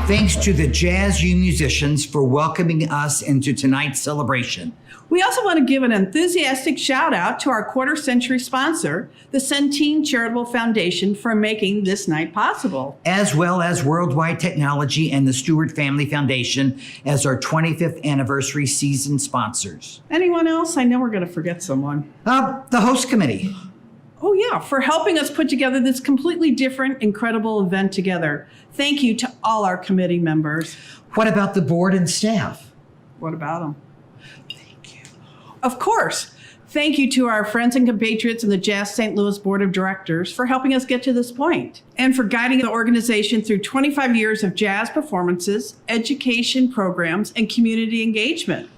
Thanks to the JazzU musicians for welcoming us into tonight's celebration. We also want to give an enthusiastic shout out to our quarter-century sponsor, the Centene Charitable Foundation, for making this night possible. As well as Worldwide Technology and the Stewart Family Foundation as our 25th anniversary season sponsors. Anyone else? I know we're going to forget someone. The host committee. Oh yeah, for helping us put together this completely different, incredible event together. Thank you to all our committee members. What about the board and staff? What about them? Thank you. Of course. Thank you to our friends and compatriots in the Jazz St. Louis Board of Directors for helping us get to this point and for guiding the organization through 25 years of jazz performances, education programs, and community engagement.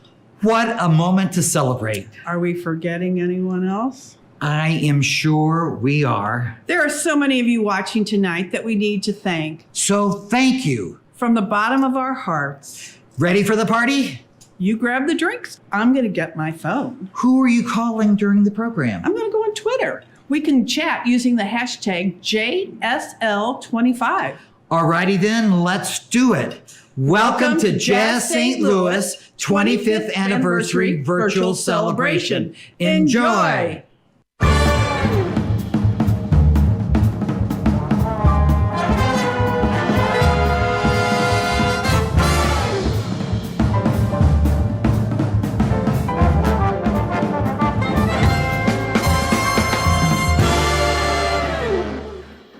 What a moment to celebrate. Are we forgetting anyone else? I am sure we are. There are so many of you watching tonight that we need to thank. So thank you. From the bottom of our hearts. Ready for the party? You grab the drinks. I'm going to get my phone. Who are you calling during the program? I'm going to go on Twitter. We can chat using the hashtag JSL25. Alrighty then, let's do it. Welcome to Jazz St. Louis 25th Anniversary Virtual Celebration. Enjoy!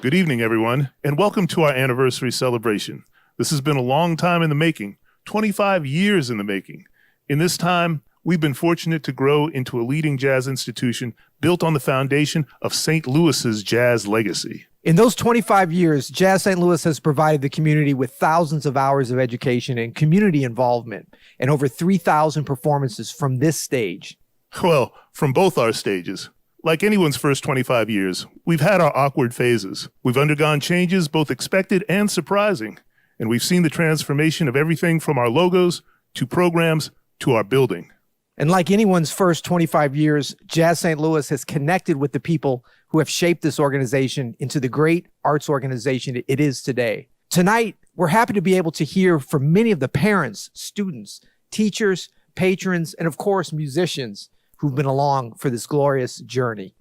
Good evening, everyone, and welcome to our anniversary celebration. This has been a long time in the making, 25 years in the making. In this time, we've been fortunate to grow into a leading jazz institution built on the foundation of St. Louis's jazz legacy. In those 25 years, Jazz St. Louis has provided the community with thousands of hours of education and community involvement, and over 3,000 performances from this stage. Well, from both our stages. Like anyone's first 25 years, we've had our awkward phases. We've undergone changes, both expected and surprising. And we've seen the transformation of everything from our logos to programs to our building. And like anyone's first 25 years, Jazz St. Louis has connected with the people who have shaped this organization into the great arts organization it is today. Tonight, we're happy to be able to hear from many of the parents, students, teachers, patrons, and of course, musicians who've been along for this glorious journey.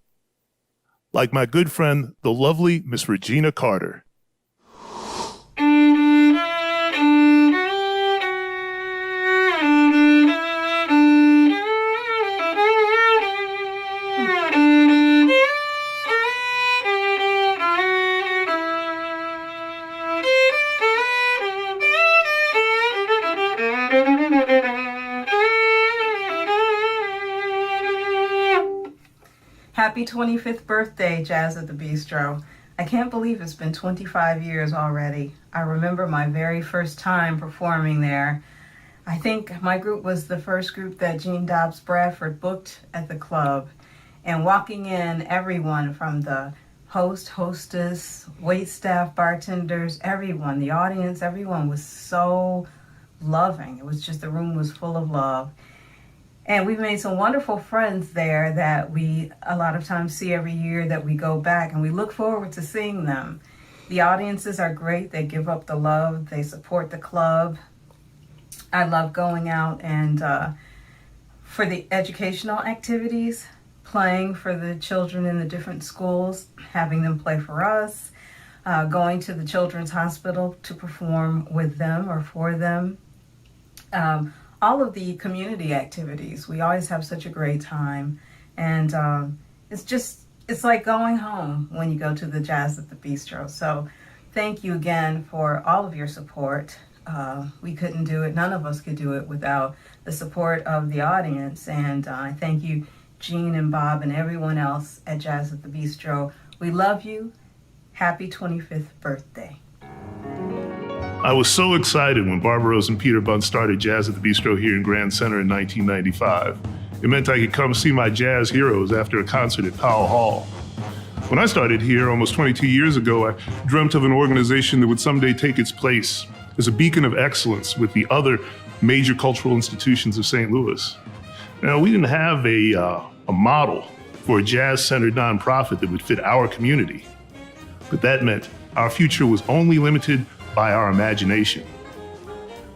Like my good friend, the lovely Miss Regina Carter. Happy 25th birthday, Jazz at the Bistro. I can't believe it's been 25 years already. I remember my very first time performing there. I think my group was the first group that Dobbs Bradford booked at the club. And walking in, everyone from the host, hostess, wait staff, bartenders, everyone, the audience, everyone was so loving. It was just, the room was full of love. And we've made some wonderful friends there that we a lot of times see every year that we go back, and we look forward to seeing them. The audiences are great. They give up the love. They support the club. I love going out and for the educational activities, playing for the children in the different schools, having them play for us, going to the Children's Hospital to perform with them or for them. All of the community activities, we always have such a great time. And it's like going home when you go to the Jazz at the Bistro. So thank you again for all of your support. We couldn't do it, none of us could do it without the support of the audience. And I thank you, Jean and Bob and everyone else at Jazz at the Bistro. We love you. Happy 25th birthday. I was so excited when Barbaros and Peter Bunn started Jazz at the Bistro here in Grand Center in 1995. It meant I could come see my jazz heroes after a concert at Powell Hall. When I started here almost 22 years ago, I dreamt of an organization that would someday take its place as a beacon of excellence with the other major cultural institutions of St. Louis. Now, we didn't have a model for a jazz-centered nonprofit that would fit our community, but that meant our future was only limited by our imagination.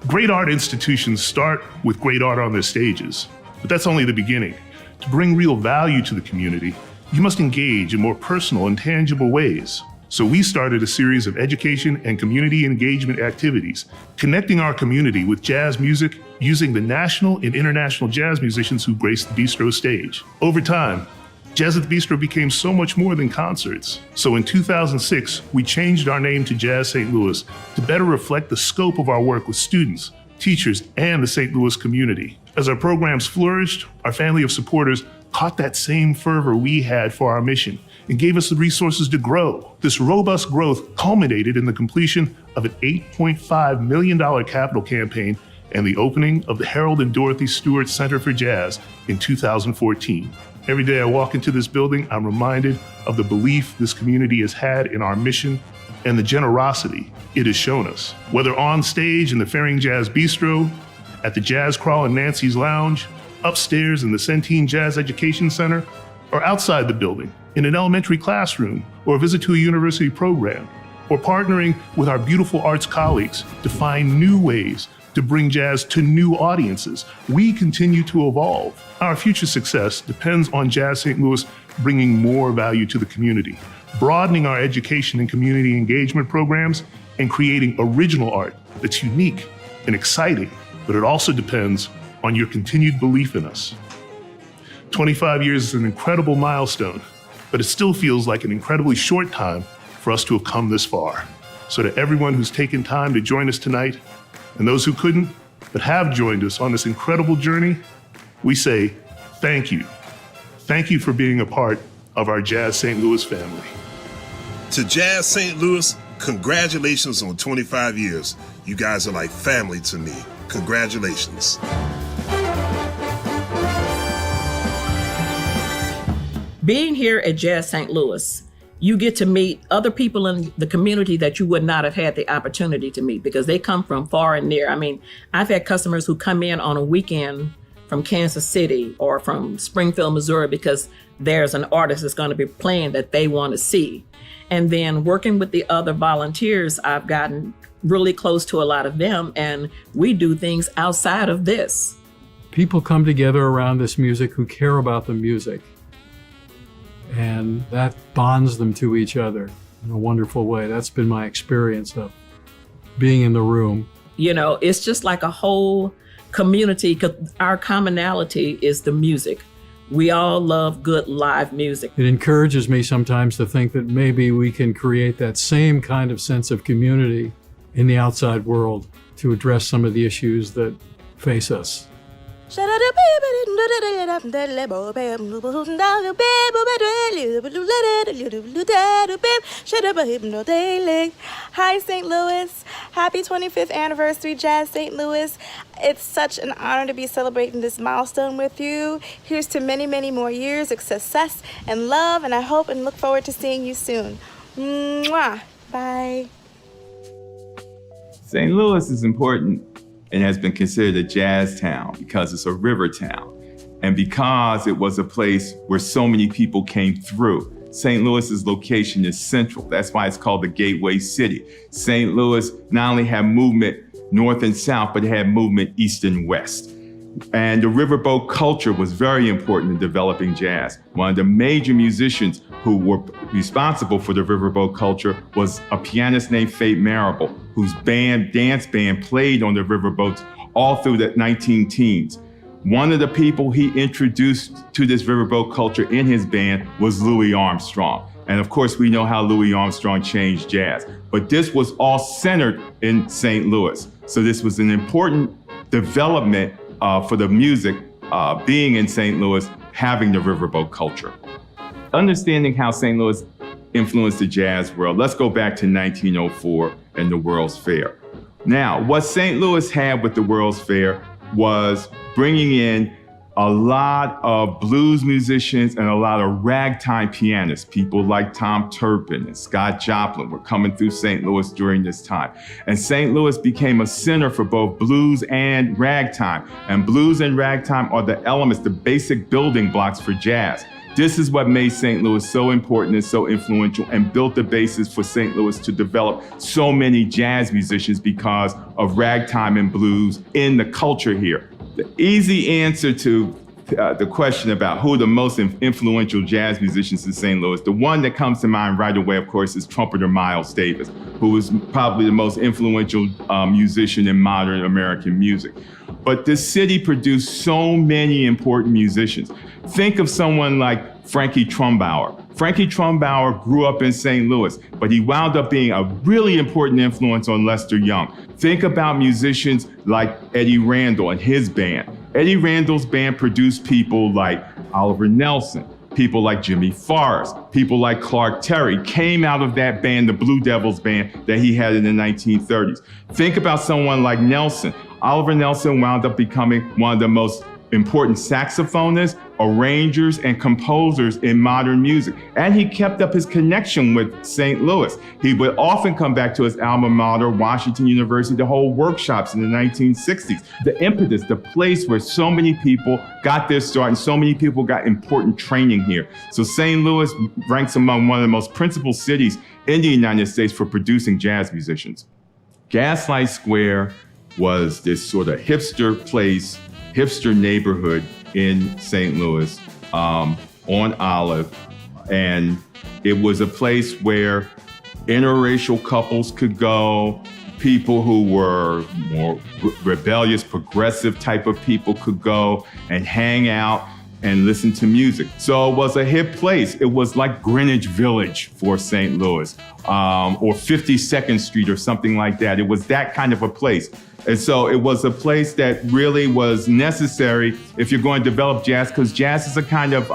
Great art institutions start with great art on their stages, but that's only the beginning. To bring real value to the community, you must engage in more personal and tangible ways. So we started a series of education and community engagement activities, connecting our community with jazz music using the national and international jazz musicians who graced the Bistro stage. Over time, Jazz at the Bistro became so much more than concerts. So in 2006, we changed our name to Jazz St. Louis to better reflect the scope of our work with students, teachers, and the St. Louis community. As our programs flourished, our family of supporters caught that same fervor we had for our mission and gave us the resources to grow. This robust growth culminated in the completion of an $8.5 million capital campaign and the opening of the Harold and Dorothy Stewart Center for Jazz in 2014. Every day I walk into this building, I'm reminded of the belief this community has had in our mission and the generosity it has shown us. Whether on stage in the Faring Jazz Bistro, at the Jazz Crawl in Nancy's Lounge, upstairs in the Centene Jazz Education Center, or outside the building in an elementary classroom or a visit to a university program, or partnering with our beautiful arts colleagues to find new ways to bring jazz to new audiences. We continue to evolve. Our future success depends on Jazz St. Louis bringing more value to the community, broadening our education and community engagement programs, and creating original art that's unique and exciting, but it also depends on your continued belief in us. 25 years is an incredible milestone, but it still feels like an incredibly short time for us to have come this far. So to everyone who's taken time to join us tonight, and those who couldn't, but have joined us on this incredible journey, we say thank you. Thank you for being a part of our Jazz St. Louis family. To Jazz St. Louis, congratulations on 25 years. You guys are like family to me. Congratulations. Being here at Jazz St. Louis, you get to meet other people in the community that you would not have had the opportunity to meet because they come from far and near. I mean, I've had customers who come in on a weekend from Kansas City or from Springfield, Missouri, because there's an artist that's going to be playing that they want to see. And then working with the other volunteers, I've gotten really close to a lot of them, and we do things outside of this. People come together around this music who care about the music, and that bonds them to each other in a wonderful way. That's been my experience of being in the room. You know, it's just like a whole community, because our commonality is the music. We all love good live music. It encourages me sometimes to think that maybe we can create that same kind of sense of community in the outside world to address some of the issues that face us. Hi, St. Louis. Happy 25th anniversary, Jazz St. Louis. It's such an honor to be celebrating this milestone with you. Here's to many, many more years of success and love, and I hope and look forward to seeing you soon. Mwah. Bye. St. Louis is important and has been considered a jazz town because it's a river town and because it was a place where so many people came through. St. Louis's location is central. That's why it's called the Gateway City. St. Louis not only had movement north and south, but it had movement east and west. And the riverboat culture was very important in developing jazz. One of the major musicians who were responsible for the riverboat culture was a pianist named Fate Marable, whose dance band played on the riverboats all through the 19-teens. One of the people he introduced to this riverboat culture in his band was Louis Armstrong. And of course, we know how Louis Armstrong changed jazz. But this was all centered in St. Louis. So this was an important development for the music being in St. Louis, having the riverboat culture. Understanding how St. Louis influenced the jazz world, let's go back to 1904 and the World's Fair. Now, what St. Louis had with the World's Fair was bringing in a lot of blues musicians and a lot of ragtime pianists. People like Tom Turpin and Scott Joplin were coming through St. Louis during this time. And St. Louis became a center for both blues and ragtime. And blues and ragtime are the elements, the basic building blocks for jazz. This is what made St. Louis so important and so influential and built the basis for St. Louis to develop so many jazz musicians because of ragtime and blues in the culture here. The easy answer to the question about who are the most influential jazz musicians in St. Louis, the one that comes to mind right away, of course, is trumpeter Miles Davis, who was probably the most influential musician in modern American music. But this city produced so many important musicians. Think of someone like Frankie Trumbauer. Frankie Trumbauer grew up in St. Louis, but he wound up being a really important influence on Lester Young. Think about musicians like Eddie Randall and his band. Eddie Randall's band produced people like Oliver Nelson, people like Jimmy Forrest, people like Clark Terry came out of that band, the Blue Devils band that he had in the 1930s. Think about someone like Nelson. Oliver Nelson wound up becoming one of the most important saxophonists, arrangers, and composers in modern music. And he kept up his connection with St. Louis. He would often come back to his alma mater, Washington University, to hold workshops in the 1960s. The impetus, the place where so many people got their start and so many people got important training here. So St. Louis ranks among one of the most principal cities in the United States for producing jazz musicians. Gaslight Square was this sort of hipster place, hipster neighborhood in St. Louis on Olive. And it was a place where interracial couples could go, people who were more rebellious, progressive type of people could go and hang out and listen to music. So it was a hip place. It was like Greenwich Village for St. Louis, or 52nd Street or something like that. It was that kind of a place. And so it was a place that really was necessary if you're going to develop jazz, because jazz is a kind of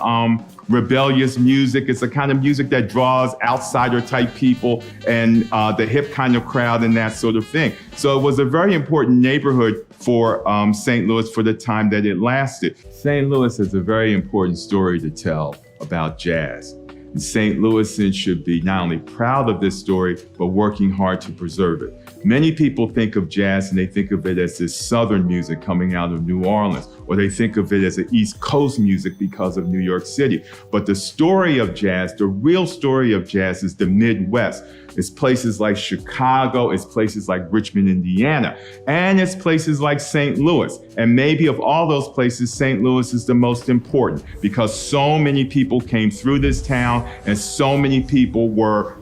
rebellious music. It's a kind of music that draws outsider type people and the hip kind of crowd and that sort of thing. So it was a very important neighborhood for St. Louis for the time that it lasted. St. Louis has a very important story to tell about jazz. And St. Louisans should be not only proud of this story, but working hard to preserve it. Many people think of jazz and they think of it as this Southern music coming out of New Orleans, or they think of it as an East Coast music because of New York City. But the story of jazz, the real story of jazz, is the Midwest. It's places like Chicago, it's places like Richmond, Indiana, and it's places like St. Louis. And maybe of all those places, St. Louis is the most important because so many people came through this town and so many people were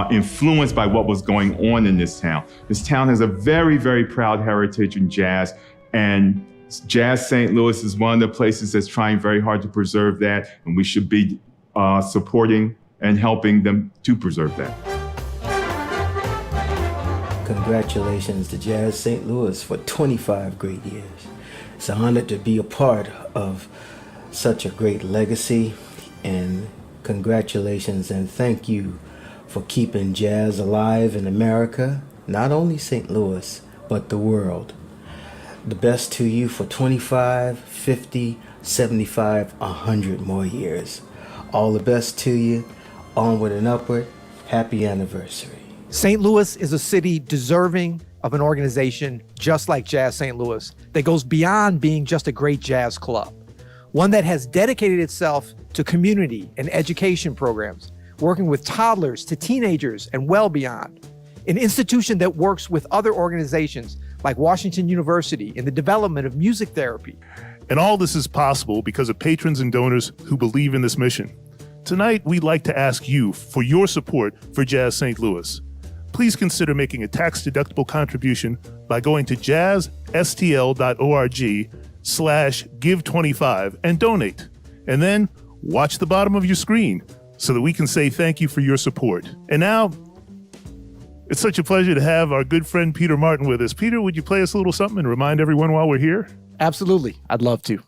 influenced by what was going on in this town. This town has a very, very proud heritage in jazz, and Jazz St. Louis is one of the places that's trying very hard to preserve that, and we should be supporting and helping them to preserve that. Congratulations to Jazz St. Louis for 25 great years. It's an honor to be a part of such a great legacy, and congratulations and thank you for keeping jazz alive in America, not only St. Louis, but the world. The best to you for 25, 50, 75, 100 more years. All the best to you. Onward and upward. Happy anniversary. St. Louis is a city deserving of an organization just like Jazz St. Louis that goes beyond being just a great jazz club. One that has dedicated itself to community and education programs, working with toddlers to teenagers and well beyond. An institution that works with other organizations like Washington University in the development of music therapy. And all this is possible because of patrons and donors who believe in this mission. Tonight, we'd like to ask you for your support for Jazz St. Louis. Please consider making a tax-deductible contribution by going to jazzstl.org/give25 and donate. And then watch the bottom of your screen so that we can say thank you for your support. And now, it's such a pleasure to have our good friend Peter Martin with us. Peter, would you play us a little something and remind everyone while we're here? Absolutely. I'd love to.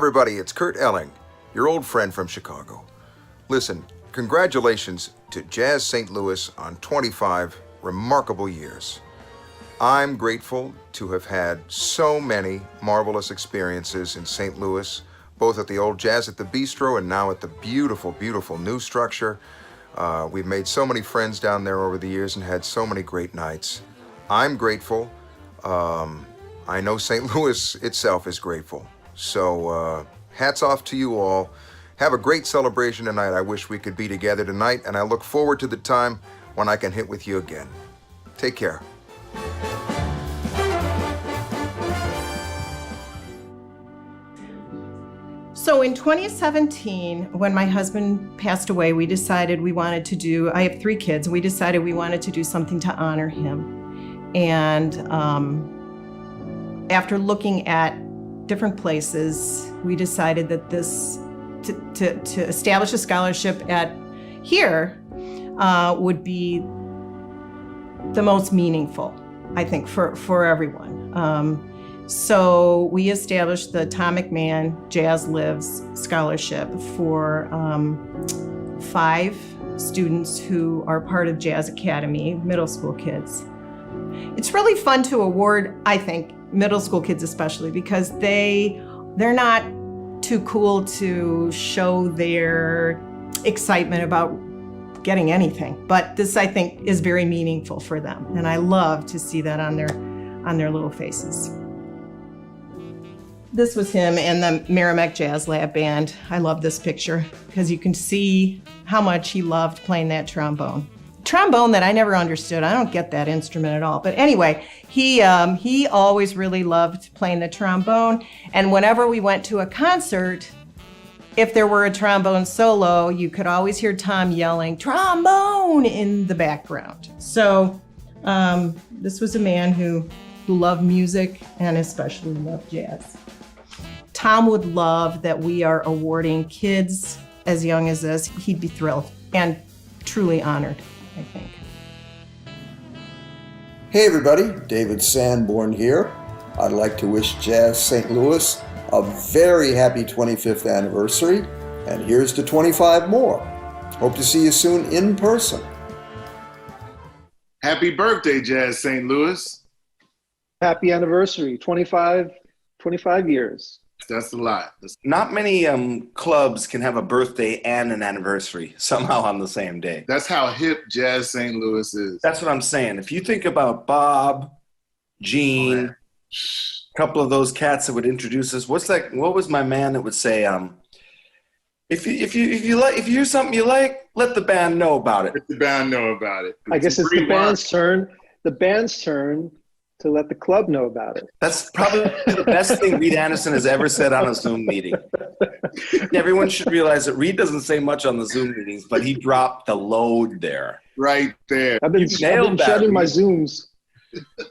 everybody, it's Kurt Elling, your old friend from Chicago. Listen, congratulations to Jazz St. Louis on 25 remarkable years. I'm grateful to have had so many marvelous experiences in St. Louis, both at the old Jazz at the Bistro and now at the beautiful, beautiful new structure. We've made so many friends down there over the years and had so many great nights. I'm grateful. I know St. Louis itself is grateful. So hats off to you all. Have a great celebration tonight. I wish we could be together tonight, and I look forward to the time when I can hit with you again. Take care. So in 2017, when my husband passed away, we decided we wanted to do, I have 3 kids, and we decided we wanted to do something to honor him. And after looking at different places, we decided that this, to establish a scholarship at here would be the most meaningful, I think, for everyone. So we established the Tom McMahon Jazz Lives Scholarship for 5 students who are part of Jazz Academy, middle school kids. It's really fun to award, I think, middle school kids especially, because they're not too cool to show their excitement about getting anything. But this, I think, is very meaningful for them, and I love to see that on their little faces. This was him and the Merrimack Jazz Lab Band. I love this picture because you can see how much he loved playing that trombone. Trombone that I never understood. I don't get that instrument at all. But anyway, he always really loved playing the trombone. And whenever we went to a concert, if there were a trombone solo, you could always hear Tom yelling, "Trombone!" in the background. So this was a man who loved music and especially loved jazz. Tom would love that we are awarding kids as young as this. He'd be thrilled and truly honored, I think. Hey everybody, David Sanborn here. I'd like to wish Jazz St. Louis a very happy 25th anniversary, and here's to 25 more. Hope to see you soon in person. Happy birthday, Jazz St. Louis. Happy anniversary, 25 years. That's a lot. Not many clubs can have a birthday and an anniversary somehow on the same day. That's how hip Jazz St. Louis is. That's what I'm saying. If you think about Bob, Gene, a couple of those cats that would introduce us, what was my man that would say, if you hear something you like, let the band know about it. Let the band know about it. I guess it's the band's turn. The band's turn to let the club know about it. That's probably the best thing Reed Anderson has ever said on a Zoom meeting. Everyone should realize that Reed doesn't say much on the Zoom meetings, but he dropped the load there. Right there. I've been shutting my Zooms.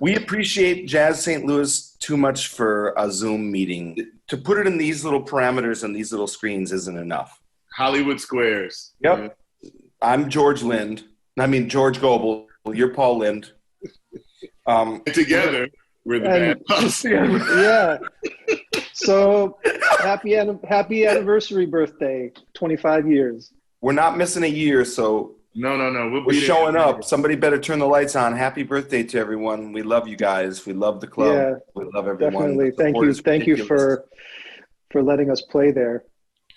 We appreciate Jazz St. Louis too much for a Zoom meeting. To put it in these little parameters and these little screens isn't enough. Hollywood Squares. Yep. Yeah. I'm George Goebel. You're Paul Lind. Together, we're the band. Yeah. So happy anniversary birthday, 25 years. We're not missing a year, so no. We're showing up. Somebody better turn the lights on. Happy birthday to everyone. We love you guys. We love the club. Yeah, we love everyone. Definitely. Thank you for letting us play there.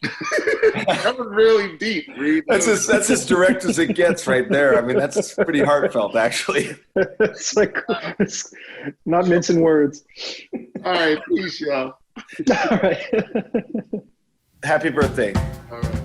That was really deep, Reed. That's as direct as it gets right there. I mean, that's pretty heartfelt, actually. It's not mincing words. All right, peace, y'all. All right. Happy birthday. All right.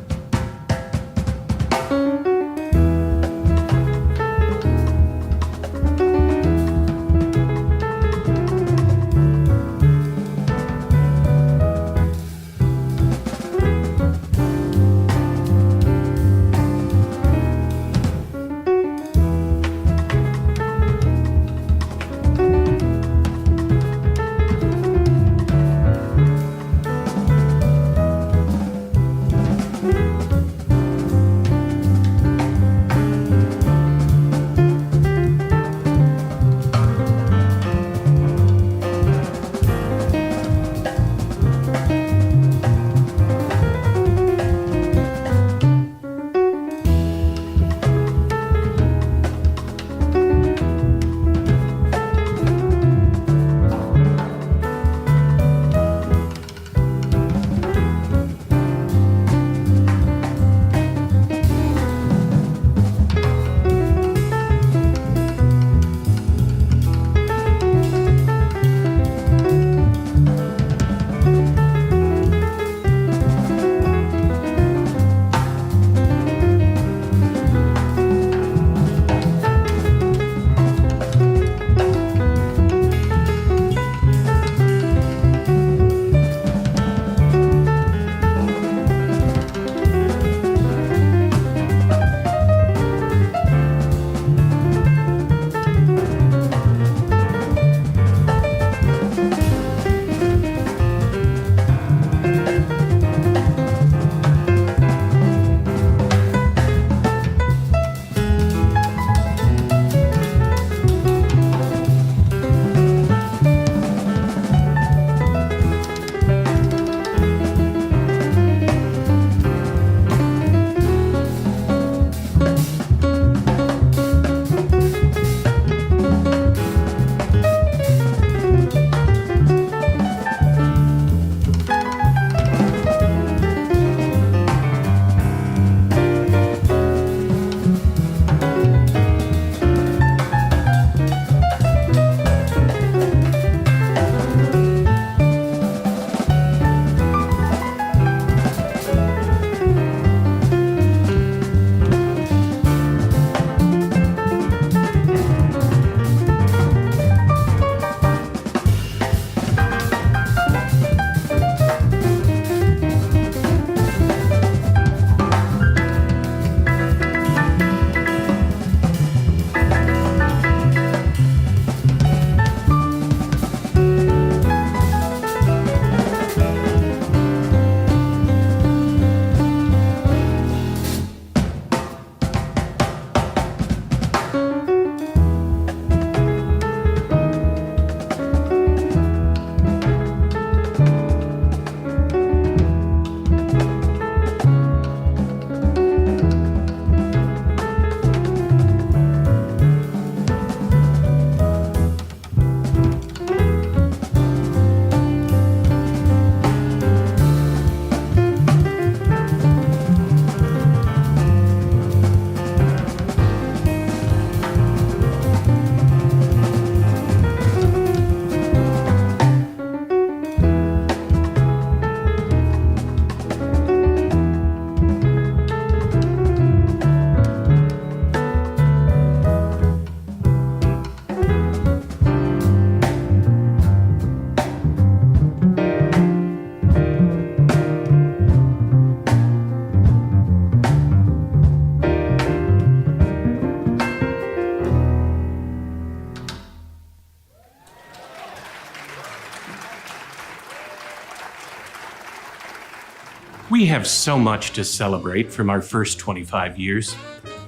We have so much to celebrate from our first 25 years,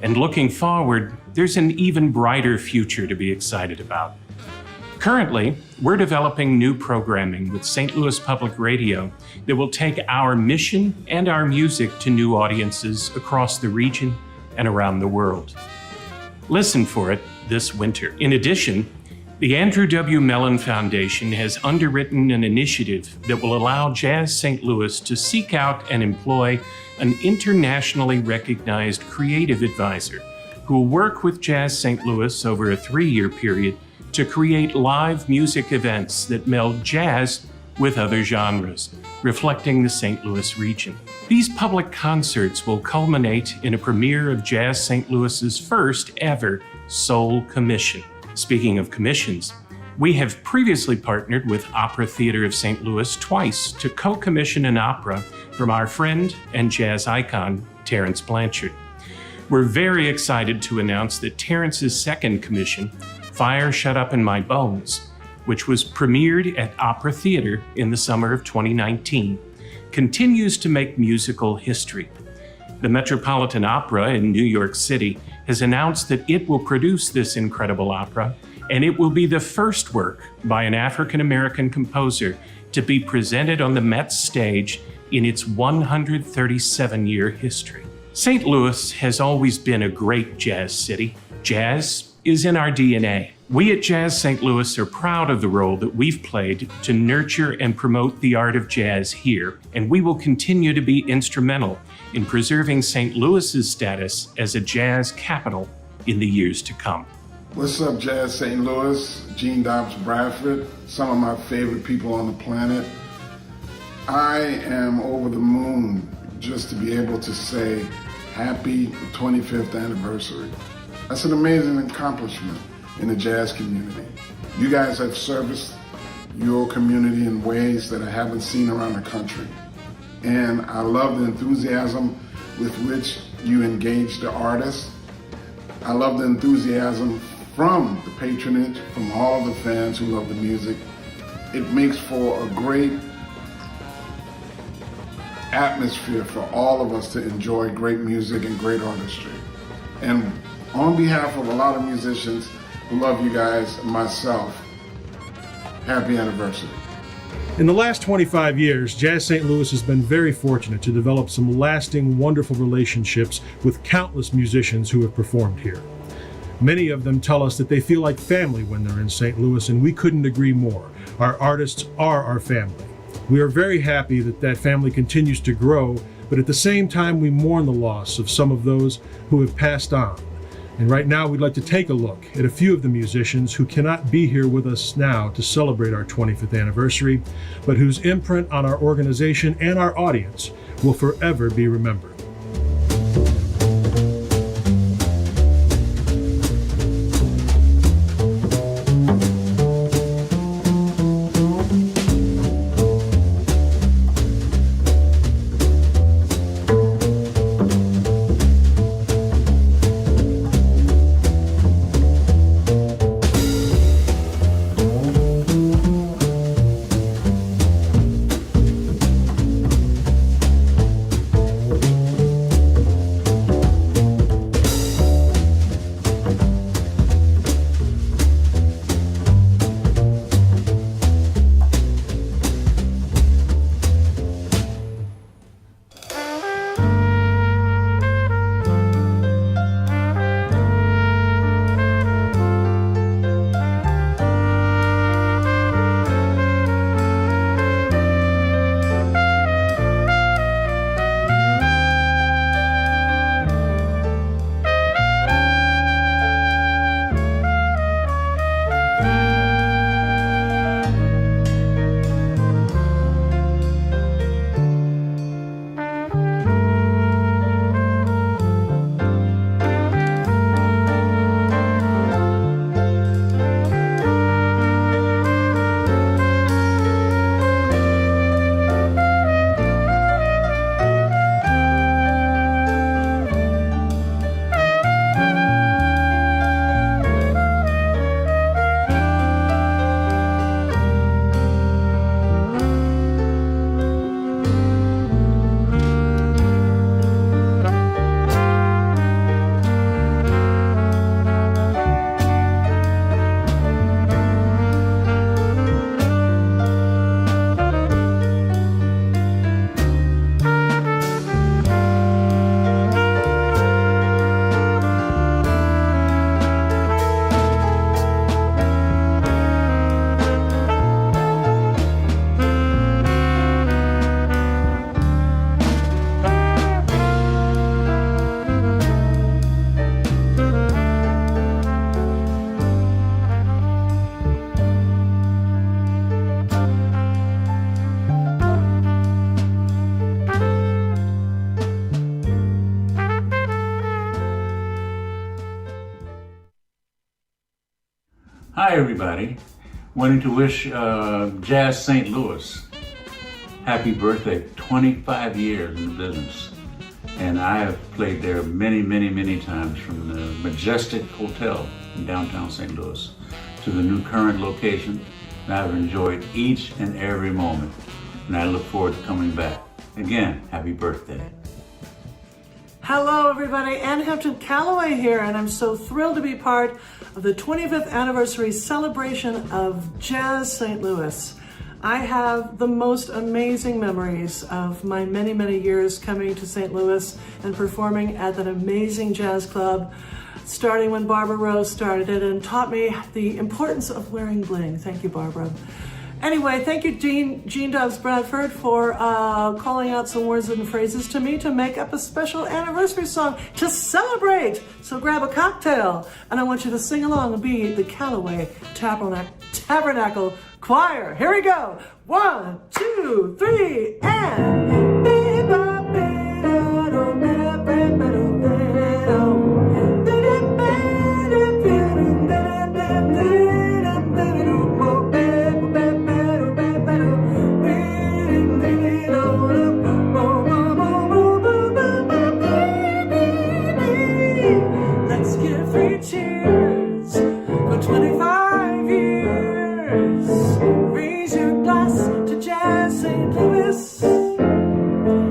and looking forward, there's an even brighter future to be excited about. Currently, we're developing new programming with St. Louis Public Radio that will take our mission and our music to new audiences across the region and around the world. Listen for it this winter. In addition, the Andrew W. Mellon Foundation has underwritten an initiative that will allow Jazz St. Louis to seek out and employ an internationally recognized creative advisor who will work with Jazz St. Louis over a 3-year period to create live music events that meld jazz with other genres, reflecting the St. Louis region. These public concerts will culminate in a premiere of Jazz St. Louis's first ever Soul Commission. Speaking of commissions, we have previously partnered with Opera Theater of St. Louis twice to co-commission an opera from our friend and jazz icon, Terrence Blanchard. We're very excited to announce that Terrence's second commission, Fire Shut Up in My Bones, which was premiered at Opera Theater in the summer of 2019, continues to make musical history. The Metropolitan Opera in New York City has announced that it will produce this incredible opera, and it will be the first work by an African-American composer to be presented on the Met stage in its 137-year history. St. Louis has always been a great jazz city. Jazz is in our DNA. We at Jazz St. Louis are proud of the role that we've played to nurture and promote the art of jazz here, and we will continue to be instrumental in preserving St. Louis's status as a jazz capital in the years to come. What's up, Jazz St. Louis? Gene Dobbs, Bradford, some of my favorite people on the planet. I am over the moon just to be able to say happy 25th anniversary. That's an amazing accomplishment in the jazz community. You guys have serviced your community in ways that I haven't seen around the country. And I love the enthusiasm with which you engage the artists. I love the enthusiasm from the patronage, from all the fans who love the music. It makes for a great atmosphere for all of us to enjoy great music and great artistry. And on behalf of a lot of musicians who love you guys and myself, happy anniversary. In the last 25 years, Jazz St. Louis has been very fortunate to develop some lasting, wonderful relationships with countless musicians who have performed here. Many of them tell us that they feel like family when they're in St. Louis, and we couldn't agree more. Our artists are our family. We are very happy that that family continues to grow, but at the same time, we mourn the loss of some of those who have passed on. And right now, we'd like to take a look at a few of the musicians who cannot be here with us now to celebrate our 25th anniversary, but whose imprint on our organization and our audience will forever be remembered. Hi, everybody. Wanting to wish Jazz St. Louis happy birthday. 25 years in the business. And I have played there many, many, many times, from the Majestic Hotel in downtown St. Louis to the new current location. And I've enjoyed each and every moment. And I look forward to coming back. Again, happy birthday. Hello, everybody. Ann Hampton Callaway here, and I'm so thrilled to be part of the 25th anniversary celebration of Jazz St. Louis. I have the most amazing memories of my many, many years coming to St. Louis and performing at that amazing jazz club, starting when Barbara Rose started it and taught me the importance of wearing bling. Thank you, Barbara. Anyway, thank you, Jean Dobbs Bradford, for calling out some words and phrases to me to make up a special anniversary song to celebrate. So grab a cocktail, and I want you to sing along and be the Callaway Tabernacle Choir. Here we go. 1, 2, 3, and... Let's give 3 cheers for 25 years. Raise your glass to Jazz St. Louis.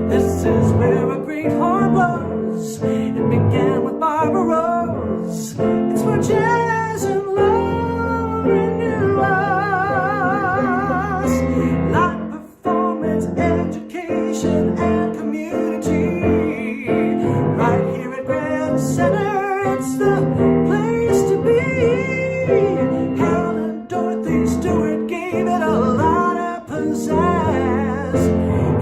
This is where a great horn blows. It began with Barbara Rose. It's where jazz and love renew us. Live performance, education, and community. Right here at Grand Center, it's the place to be. Harold and Dorothy Stewart gave it a lot of pizzazz.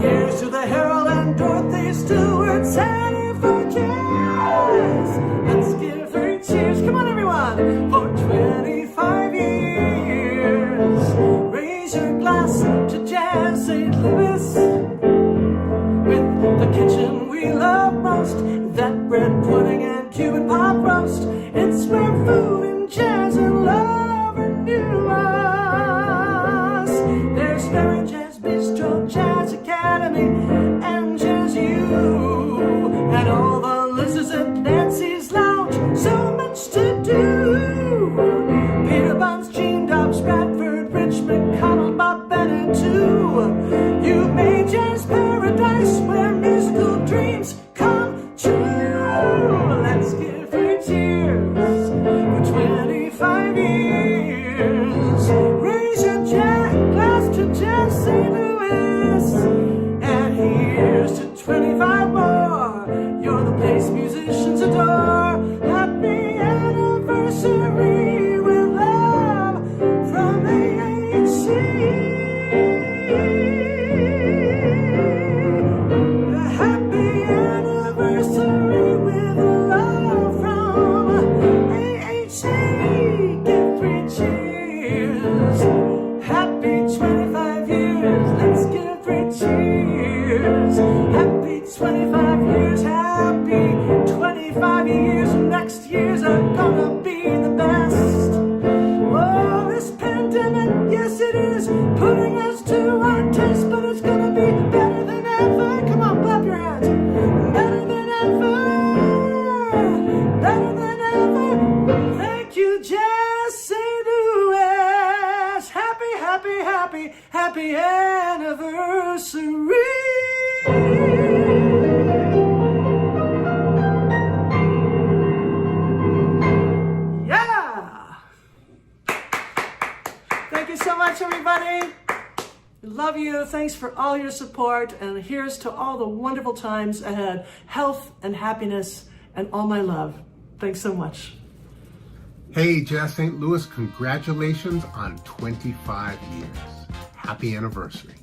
Here's to the Harold and Dorothy Stewart Center for Jazz. Let's give 3 cheers, come on everyone, for 25 years. Raise your glass to Jazz St. Louis. With the kitchen we love most, that bread pudding and Cuban pop roast. It's where food and jazz and love renew us. There's Ferry Jazz Bistro, Jazz Academy, and JazzU, and all the Liz's and Nancy's Lounge. So much to do. Peter Buns, Jean Dobbs, Bradford, Rich McConnell, Bob Bennett too. You made jazz paradise where musical dreams come true. Let's give 3 cheers for 25 years. Raise your glass to Jazz St. Louis. And here's to 25 more. You're the place musicians adore. Happy anniversary with love from AHC. Happy anniversary with love from AHC. Give 3 cheers. Happy 25 years. Let's give 3 cheers. Happy 25 years. Happy 25 years. Next years are gonna be the best. Oh, this pandemic, yes it is, putting us to our test, but it's gonna be better than ever. Come on, clap your hands. Better than ever. Better than ever. Thank you, Jazz St. Louis. Happy, happy, happy, happy anniversary. Yeah! Thank you so much, everybody. Love you. Thanks for all your support. And here's to all the wonderful times ahead. Health and happiness and all my love. Thanks so much. Hey, Jazz St. Louis, congratulations on 25 years. Happy anniversary.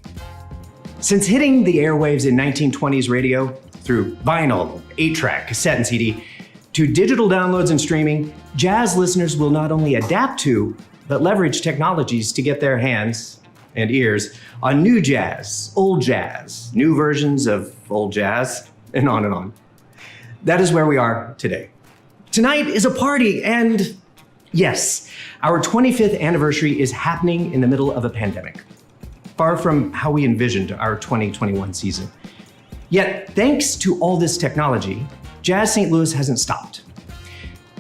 Since hitting the airwaves in 1920s radio, through vinyl, 8-track, cassette, and CD, to digital downloads and streaming, jazz listeners will not only adapt to, but leverage technologies to get their hands and ears on new jazz, old jazz, new versions of old jazz, and on and on. That is where we are today. Tonight is a party, and Yes, our 25th anniversary is happening in the middle of a pandemic, far from how we envisioned our 2021 season. Yet, thanks to all this technology, Jazz St. Louis hasn't stopped.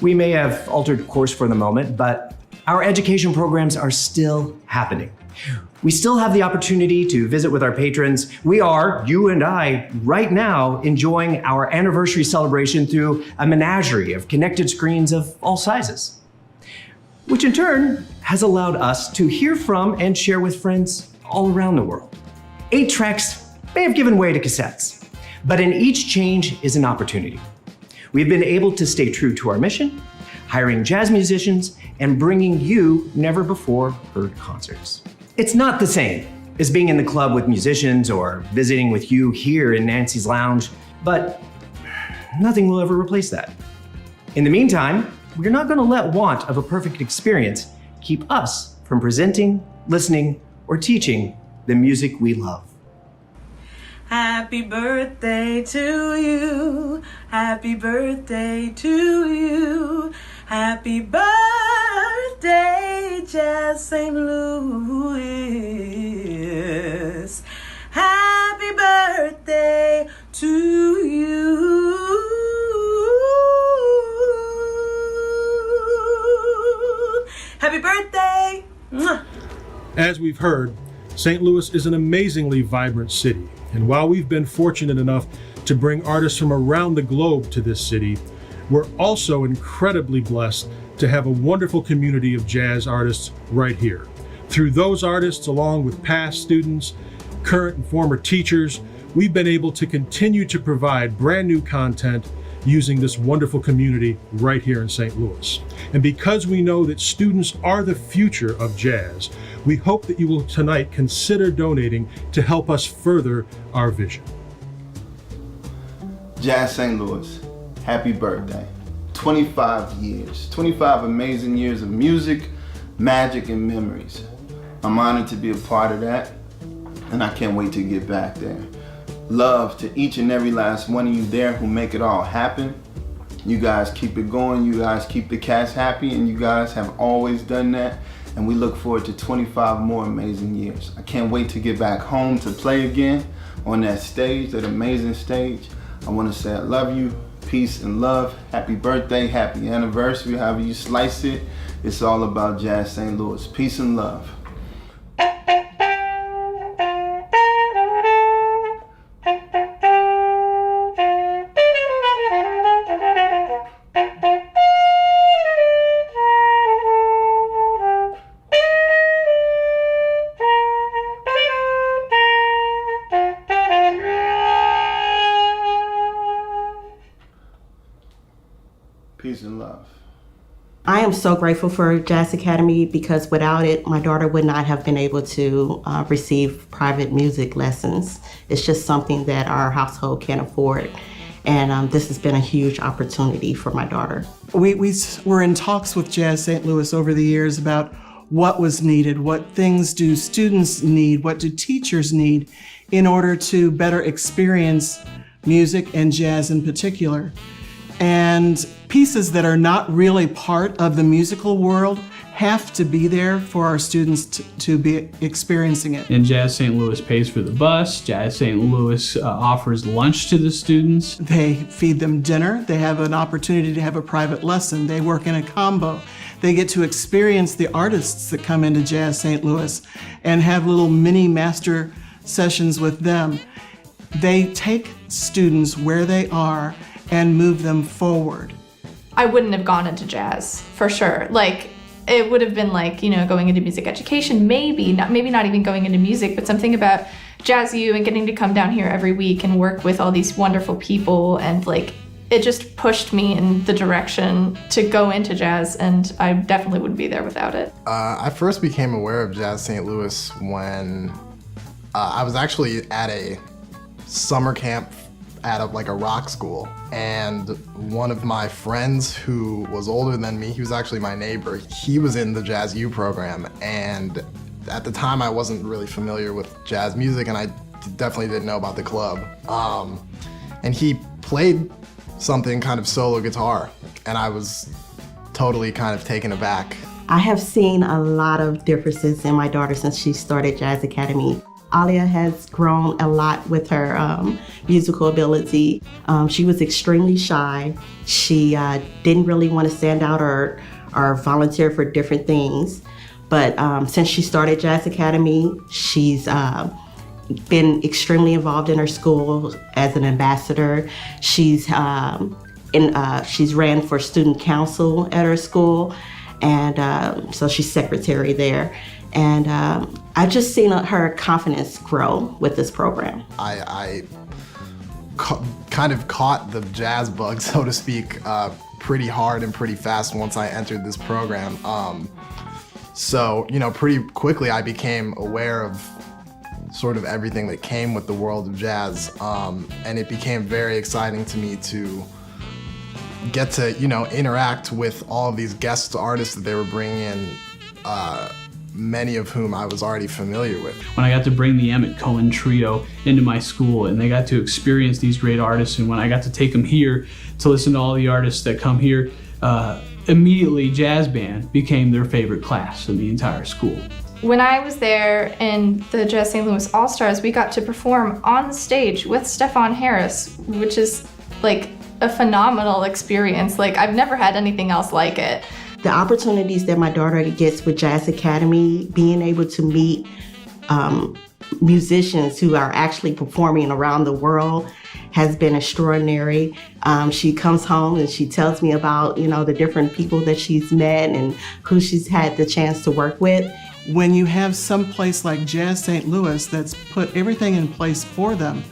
We may have altered course for the moment, but our education programs are still happening. We still have the opportunity to visit with our patrons. We are, you and I, right now enjoying our anniversary celebration through a menagerie of connected screens of all sizes, which in turn has allowed us to hear from and share with friends all around the world. 8 tracks may have given way to cassettes, but in each change is an opportunity. We've been able to stay true to our mission, hiring jazz musicians and bringing you never before heard concerts. It's not the same as being in the club with musicians or visiting with you here in Nancy's Lounge, but nothing will ever replace that. In the meantime, we're not going to let want of a perfect experience keep us from presenting, listening, or teaching the music we love. Happy birthday to you. Happy birthday to you. Happy birthday, Jazz St. Louis. Happy birthday to you. Happy birthday. As we've heard, St. Louis is an amazingly vibrant city. And while we've been fortunate enough to bring artists from around the globe to this city, we're also incredibly blessed to have a wonderful community of jazz artists right here. Through those artists, along with past students, current and former teachers, we've been able to continue to provide brand new content using this wonderful community right here in St. Louis. And because we know that students are the future of jazz, we hope that you will tonight consider donating to help us further our vision. Jazz St. Louis, happy birthday. 25 years, 25 amazing years of music, magic, and memories. I'm honored to be a part of that, and I can't wait to get back there. Love to each and every last one of you there who make it all happen. You guys keep it going, you guys keep the cast happy, and you guys have always done that. And we look forward to 25 more amazing years. I can't wait to get back home to play again on that stage, that amazing stage. I want to say I love you, peace and love, happy birthday, happy anniversary, however you slice it. It's all about Jazz St. Louis. Peace and love. Peace and love. I am so grateful for Jazz Academy because without it, my daughter would not have been able to receive private music lessons. It's just something that our household can't afford. And this has been a huge opportunity for my daughter. We were in talks with Jazz St. Louis over the years about what was needed, what things do students need, what do teachers need in order to better experience music and jazz in particular. And pieces that are not really part of the musical world have to be there for our students to be experiencing it. And Jazz St. Louis pays for the bus. Jazz St. Louis offers lunch to the students. They feed them dinner. They have an opportunity to have a private lesson. They work in a combo. They get to experience the artists that come into Jazz St. Louis and have little mini master sessions with them. They take students where they are and move them forward. I wouldn't have gone into jazz for sure. Like, it would have been like, you know, going into music education, maybe not even going into music, but something about JazzU and getting to come down here every week and work with all these wonderful people, and like, it just pushed me in the direction to go into jazz, and I definitely wouldn't be there without it. I first became aware of Jazz St. Louis when I was actually at a summer camp at a rock school, and one of my friends who was older than me, he was actually my neighbor, he was in the JazzU program, and at the time I wasn't really familiar with jazz music, and I definitely didn't know about the club. And he played something kind of solo guitar, and I was totally kind of taken aback. I have seen a lot of differences in my daughter since she started Jazz Academy. Alia has grown a lot with her musical ability. She was extremely shy. She didn't really want to stand out or volunteer for different things. But since she started Jazz Academy, she's been extremely involved in her school as an ambassador. She's ran for student council at her school, and so she's secretary there. And I've just seen her confidence grow with this program. I kind of caught the jazz bug, so to speak, pretty hard and pretty fast once I entered this program. So, pretty quickly I became aware of sort of everything that came with the world of jazz. And it became very exciting to me to get to, interact with all of these guest artists that they were bringing in, many of whom I was already familiar with. When I got to bring the Emmett Cohen Trio into my school and they got to experience these great artists, and when I got to take them here to listen to all the artists that come here, immediately jazz band became their favorite class in the entire school. When I was there in the Jazz St. Louis All-Stars, we got to perform on the stage with Stephon Harris, which is like a phenomenal experience. Like, I've never had anything else like it. The opportunities that my daughter gets with Jazz Academy, being able to meet musicians who are actually performing around the world, has been extraordinary. She comes home and she tells me about, the different people that she's met and who she's had the chance to work with. When you have some place like Jazz St. Louis that's put everything in place for them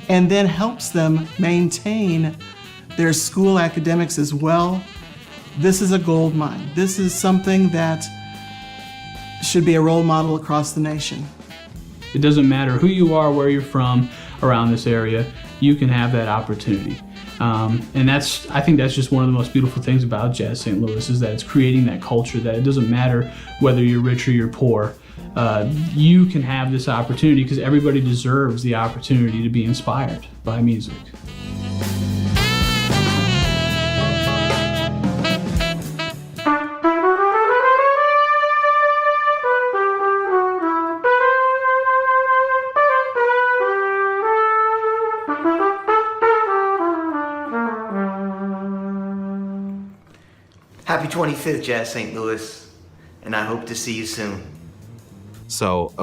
and then helps them maintain their school academics as well, this is a gold mine. This is something that should be a role model across the nation. It doesn't matter who you are, where you're from around this area, you can have that opportunity. And I think that's just one of the most beautiful things about Jazz St. Louis, is that it's creating that culture that it doesn't matter whether you're rich or you're poor. You can have this opportunity because everybody deserves the opportunity to be inspired by music. Happy 25th, Jazz St. Louis, and I hope to see you soon. So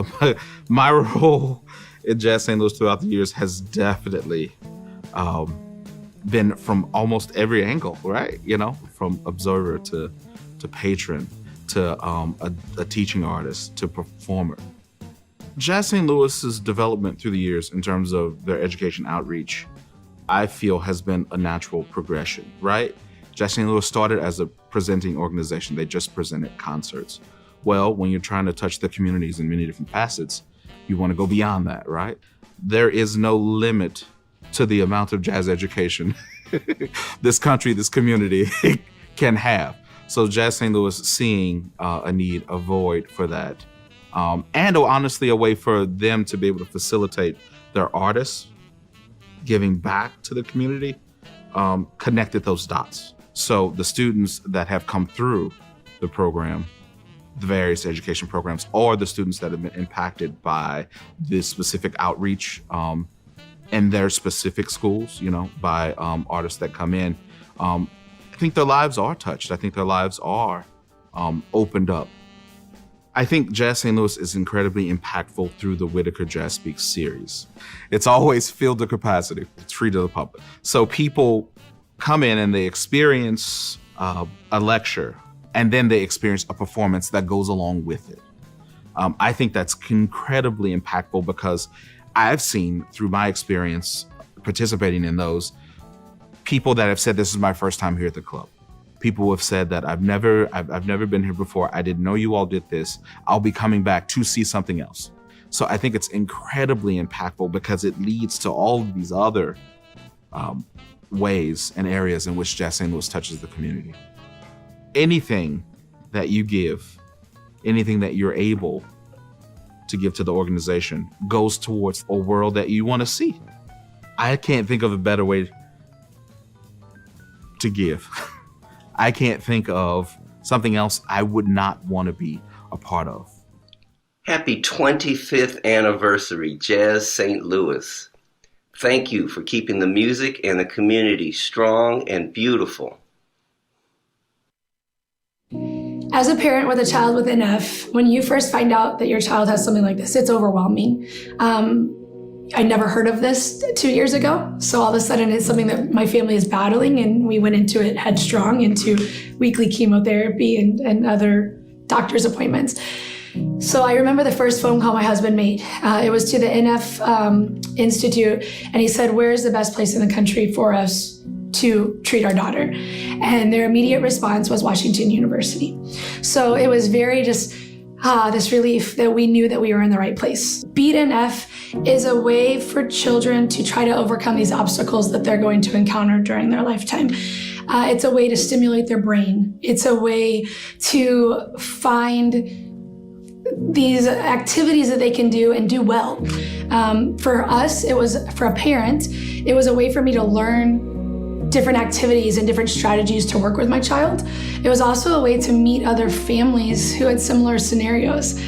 my role in Jazz St. Louis throughout the years has definitely been from almost every angle, right? From observer to patron to a teaching artist to performer. Jazz St. Louis's development through the years in terms of their education outreach, I feel has been a natural progression, right? Jazz St. Louis started as a presenting organization. They just presented concerts. Well, when you're trying to touch the communities in many different facets, you want to go beyond that, right? There is no limit to the amount of jazz education this country, this community can have. So Jazz St. Louis seeing a need, a void for that, and honestly a way for them to be able to facilitate their artists giving back to the community, connected those dots. So the students that have come through the program, the various education programs, or the students that have been impacted by this specific outreach in their specific schools, by artists that come in, I think their lives are touched. I think their lives are opened up. I think Jazz St. Louis is incredibly impactful through the Whitaker Jazz Speaks series. It's always filled to capacity. It's free to the public. So people come in and they experience a lecture, and then they experience a performance that goes along with it. I think that's incredibly impactful because I've seen through my experience participating in those, people that have said, this is my first time here at the club. People have said that I've never been here before. I didn't know you all did this. I'll be coming back to see something else. So I think it's incredibly impactful because it leads to all of these other ways and areas in which Jazz St. Louis touches the community. Anything that you give, anything that you're able to give to the organization goes towards a world that you want to see. I can't think of a better way to give. I can't think of something else I would not want to be a part of. Happy 25th anniversary, Jazz St. Louis. Thank you for keeping the music and the community strong and beautiful. As a parent with a child with NF, when you first find out that your child has something like this, it's overwhelming. I never heard of this 2 years ago, so all of a sudden it's something that my family is battling, and we went into it headstrong, into weekly chemotherapy and other doctor's appointments. So I remember the first phone call my husband made. It was to the NF Institute, and he said, "Where's the best place in the country for us to treat our daughter?" And their immediate response was Washington University. So it was very just this relief that we knew that we were in the right place. Beat NF is a way for children to try to overcome these obstacles that they're going to encounter during their lifetime. It's a way to stimulate their brain. It's a way to find these activities that they can do and do well. For us, for a parent, it was a way for me to learn different activities and different strategies to work with my child. It was also a way to meet other families who had similar scenarios.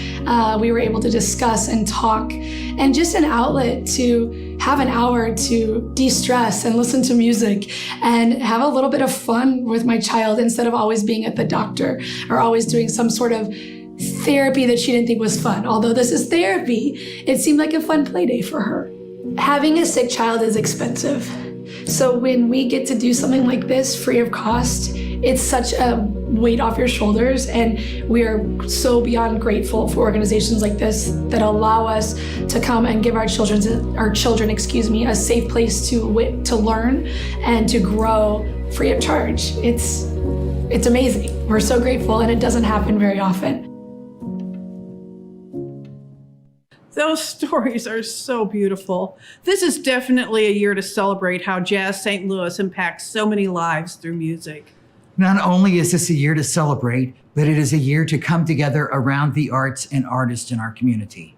We were able to discuss and talk, and just an outlet to have an hour to de-stress and listen to music and have a little bit of fun with my child instead of always being at the doctor or always doing some sort of therapy that she didn't think was fun. Although this is therapy, it seemed like a fun play day for her. Having a sick child is expensive. So when we get to do something like this free of cost, it's such a weight off your shoulders, and we are so beyond grateful for organizations like this that allow us to come and give our children, a safe place to learn and to grow free of charge. It's amazing. We're so grateful, and it doesn't happen very often. Those stories are so beautiful. This is definitely a year to celebrate how Jazz St. Louis impacts so many lives through music. Not only is this a year to celebrate, but it is a year to come together around the arts and artists in our community.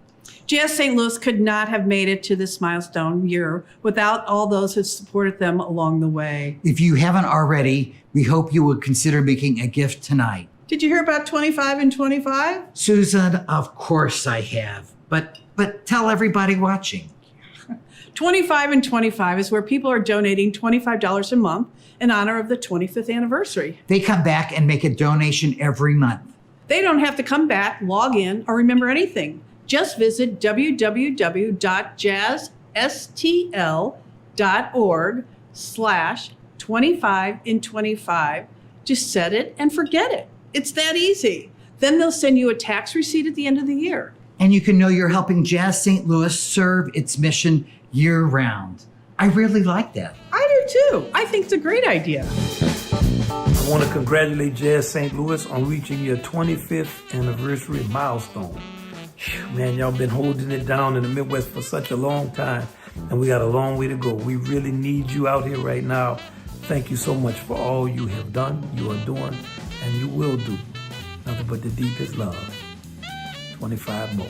Jazz St. Louis could not have made it to this milestone year without all those who supported them along the way. If you haven't already, we hope you will consider making a gift tonight. Did you hear about 25 and 25? Susan, of course I have, but tell everybody watching. 25 and 25 is where people are donating $25 a month in honor of the 25th anniversary. They come back and make a donation every month. They don't have to come back, log in, or remember anything. Just visit www.jazzstl.org/25in25 to set it and forget it. It's that easy. Then they'll send you a tax receipt at the end of the year. And you can know you're helping Jazz St. Louis serve its mission year-round. I really like that. I do too. I think it's a great idea. I want to congratulate Jazz St. Louis on reaching your 25th anniversary milestone. Man, y'all been holding it down in the Midwest for such a long time, and we got a long way to go. We really need you out here right now. Thank you so much for all you have done, you are doing, and you will do. Nothing but the deepest love. 25 more.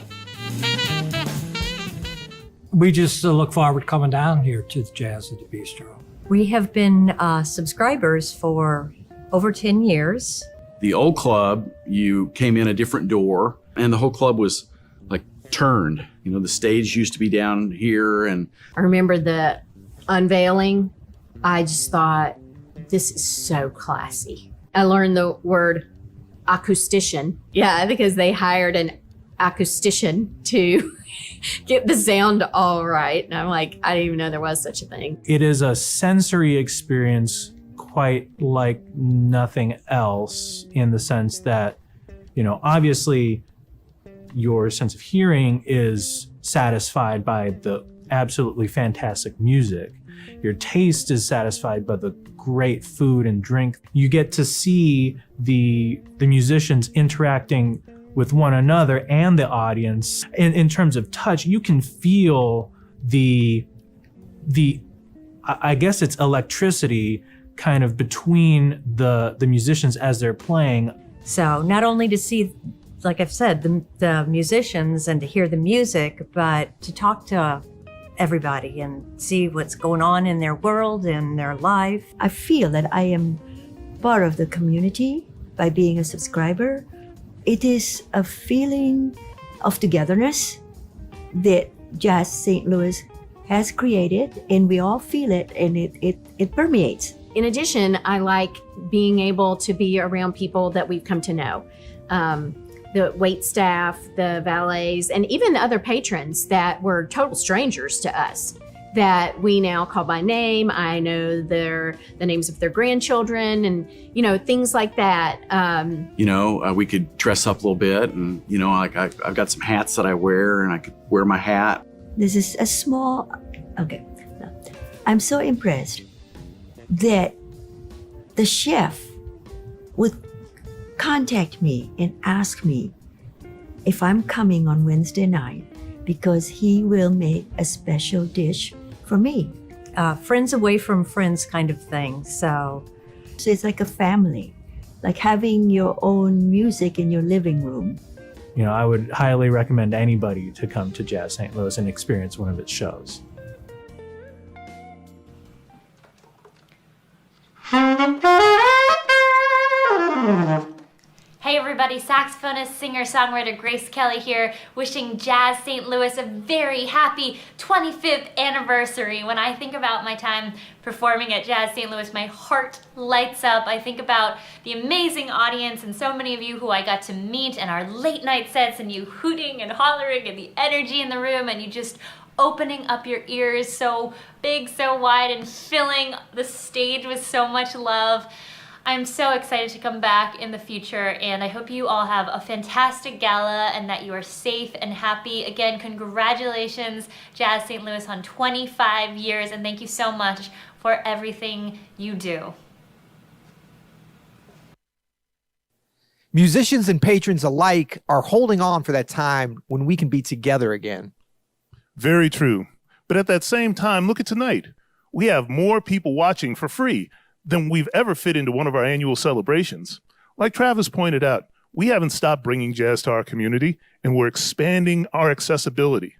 We just look forward to coming down here to the Jazz at the Bistro. We have been subscribers for over 10 years. The old club, you came in a different door, and the whole club was like turned. You know, the stage used to be down here, and I remember the unveiling. I just thought, this is so classy. I learned the word acoustician. Yeah, because they hired an acoustician to get the sound all right. And I'm like, I didn't even know there was such a thing. It is a sensory experience quite like nothing else, in the sense that, you know, obviously your sense of hearing is satisfied by the absolutely fantastic music. Your taste is satisfied by the great food and drink. You get to see the musicians interacting with one another and the audience. In terms of touch, you can feel the I guess it's electricity kind of between the musicians as they're playing. So not only to see, like I've said, the musicians and to hear the music, but to talk to everybody and see what's going on in their world and their life. I feel that I am part of the community by being a subscriber. It is a feeling of togetherness that Jazz St. Louis has created, and we all feel it, and it permeates. In addition, I like being able to be around people that we've come to know. The wait staff, the valets, and even the other patrons that were total strangers to us that we now call by name. I know the names of their grandchildren and, things like that. We could dress up a little bit and, I've got some hats that I wear and I could wear my hat. This is a small, okay. I'm so impressed that the chef would contact me and ask me if I'm coming on Wednesday night because he will make a special dish for me. Friends away from friends kind of thing. So it's like a family, like having your own music in your living room. I would highly recommend anybody to come to Jazz St. Louis and experience one of its shows. Hey everybody, saxophonist, singer, songwriter Grace Kelly here, wishing Jazz St. Louis a very happy 25th anniversary. When I think about my time performing at Jazz St. Louis, my heart lights up. I think about the amazing audience and so many of you who I got to meet and our late night sets and you hooting and hollering and the energy in the room and you just opening up your ears so big, so wide and filling the stage with so much love. I'm so excited to come back in the future and I hope you all have a fantastic gala and that you are safe and happy. Again, congratulations Jazz St. Louis on 25 years and thank you so much for everything you do. Musicians and patrons alike are holding on for that time when we can be together again. Very true. But at that same time, look at tonight. We have more people watching for free than we've ever fit into one of our annual celebrations. Like Travis pointed out, we haven't stopped bringing jazz to our community, and we're expanding our accessibility.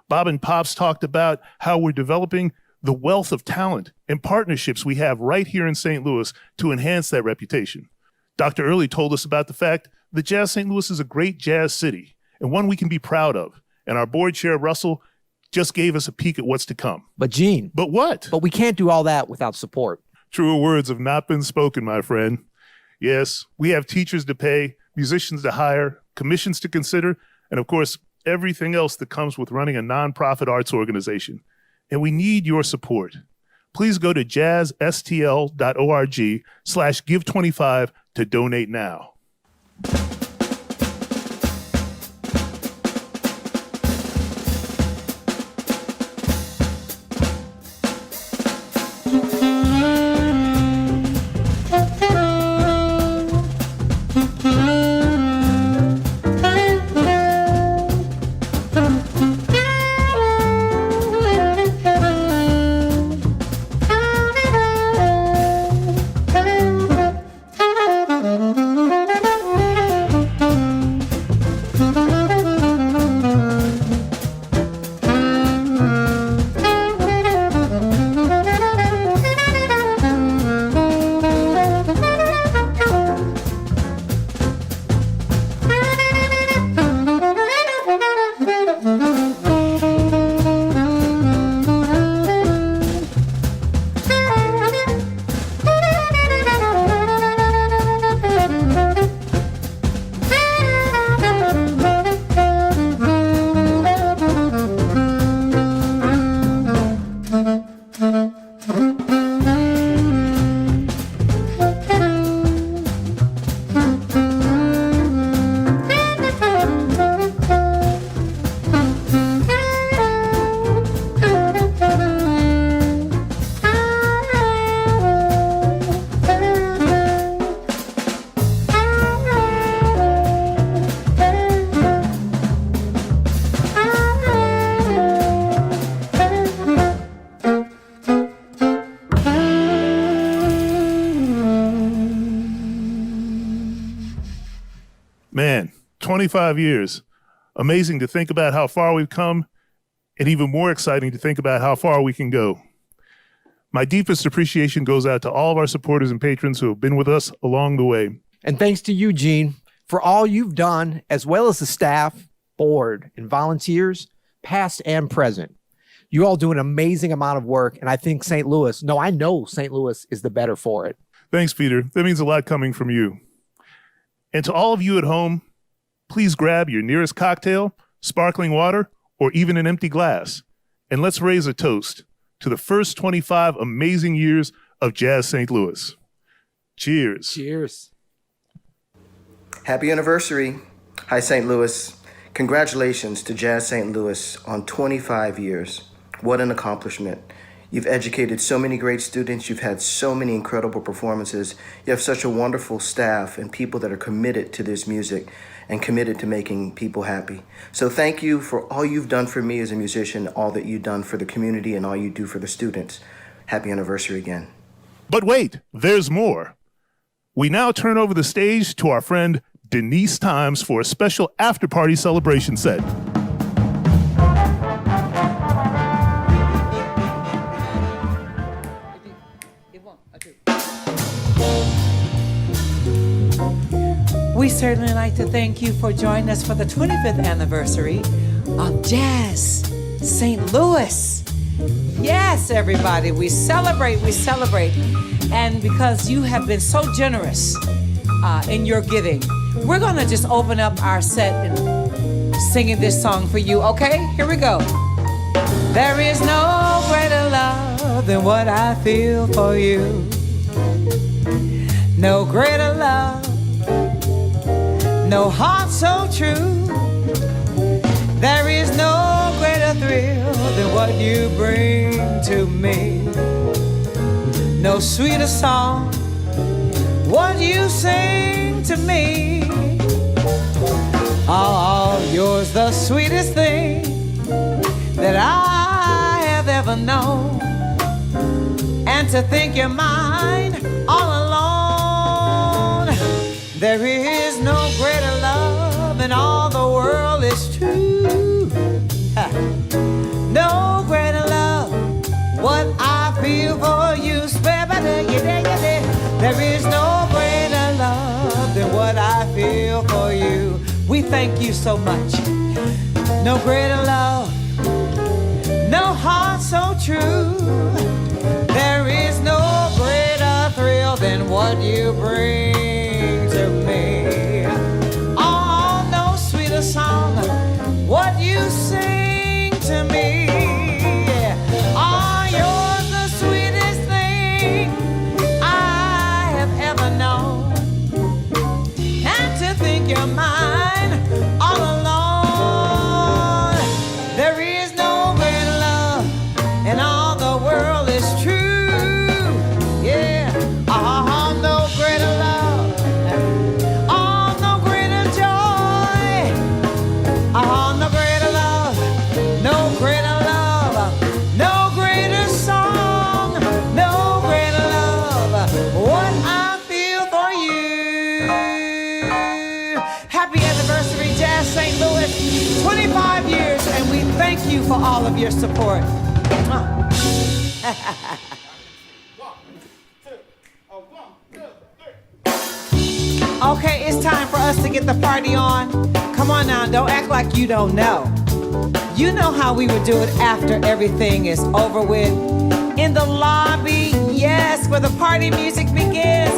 Bob and Pops talked about how we're developing the wealth of talent and partnerships we have right here in St. Louis to enhance that reputation. Dr. Early told us about the fact that Jazz St. Louis is a great jazz city and one we can be proud of. And our board chair, Russell, just gave us a peek at what's to come. But Gene. But what? But we can't do all that without support. Truer words have not been spoken, my friend. Yes, we have teachers to pay, musicians to hire, commissions to consider, and of course, everything else that comes with running a nonprofit arts organization. And we need your support. Please go to jazzstl.org/give25 to donate now. Man, 25 years. Amazing to think about how far we've come, and even more exciting to think about how far we can go. My deepest appreciation goes out to all of our supporters and patrons who have been with us along the way. And thanks to you, Gene, for all you've done, as well as the staff, board, and volunteers, past and present. You all do an amazing amount of work, and I think I know St. Louis is the better for it. Thanks, Peter. That means a lot coming from you. And to all of you at home, please grab your nearest cocktail, sparkling water, or even an empty glass, and let's raise a toast to the first 25 amazing years of Jazz St. Louis. Cheers. Cheers. Happy anniversary. Hi, St. Louis. Congratulations to Jazz St. Louis on 25 years. What an accomplishment. You've educated so many great students. You've had so many incredible performances. You have such a wonderful staff and people that are committed to this music and committed to making people happy. So thank you for all you've done for me as a musician, all that you've done for the community, and all you do for the students. Happy anniversary again. But wait, there's more. We now turn over the stage to our friend Denise Thimes for a special after-party celebration set. We certainly like to thank you for joining us for the 25th anniversary of Jazz St. Louis. Yes, everybody, we celebrate. And because you have been so generous in your giving, we're gonna just open up our set and singing this song for you, okay? Here we go. There is no greater love than what I feel for you. No greater love, no heart so true. There is no greater thrill than what you bring to me. No sweeter song, what you sing to me. All yours the sweetest thing that I have ever known. And to think you're mine all alone. There is no greater love in all the world is true. No greater love, what I feel for you. There is no greater love than what I feel for you. We thank you so much. No greater love, no heart so true. There is no greater thrill than what you bring to me. Oh, no sweeter song, what you sing to me. Oh, you're the sweetest thing I have ever known. And to think you're mine all alone. There is no greater love and all the world is true. Yeah, oh, no greater love, oh, no greater joy, oh, no greater love, no greater love, no greater song, no greater love, what I feel for you. Happy anniversary, Jazz St. Louis, 25 years, and we thank you for all of your support. Okay, it's time for us to get the party on. Come on now, don't act like you don't know. You know how we would do it after everything is over with. In the lobby, yes, where the party music begins.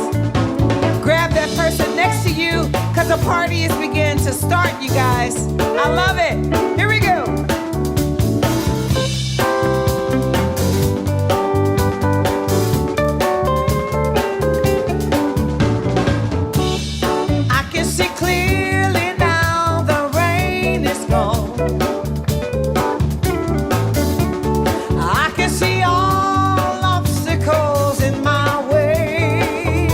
Grab that person next to you, because the party is beginning to start, you guys. I love it. Here we go. I can see clearly now the rain is gone. I can see all obstacles in my way.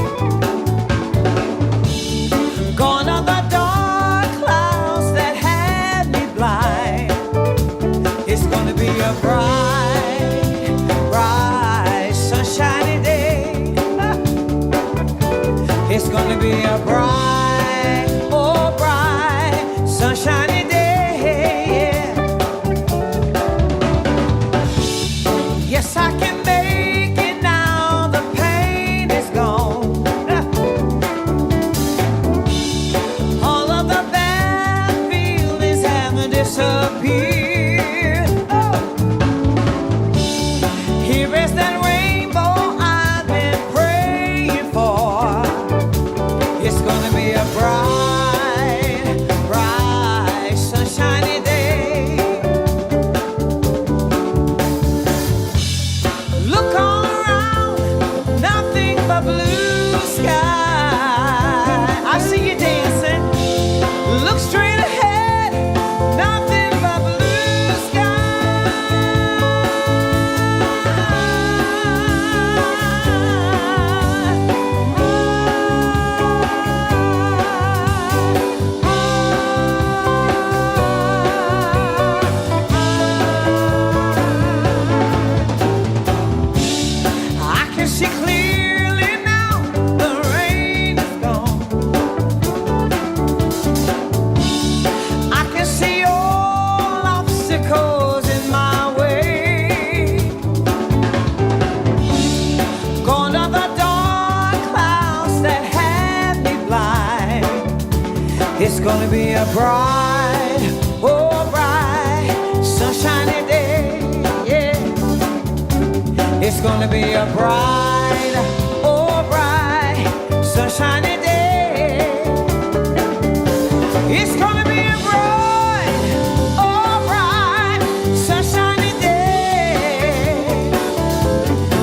Gone are the dark clouds that had me blind. It's gonna be a bright, bright, sunshiny day. It's gonna be a bright, oh bright, sunshiny day. Yeah. Yes, I can make it It's gonna be a bright, oh bright, sunshiny day, yeah. It's gonna be a bright, oh bright, sunshiny day. It's gonna be a bright, oh bright, sunshiny day.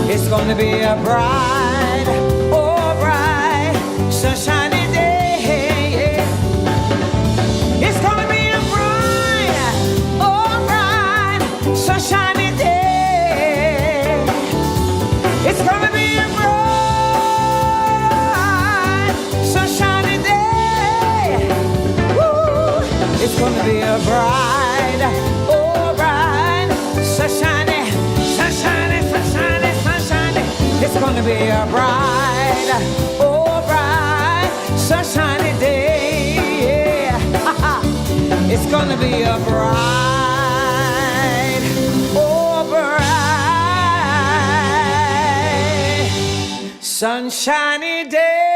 It's gonna be a bright, oh bright, sunshiny day. It's gonna be a bright, oh bright, sunshiny day. It's gonna be a bright, sunshiny day. Woo! It's gonna be a bright, oh bright, sunshiny, sunshiny, sunshiny, sunshiny. It's gonna be a bright, oh bright, sunshiny day. Yeah. It's gonna be a bright, oh bright, sunshiny day.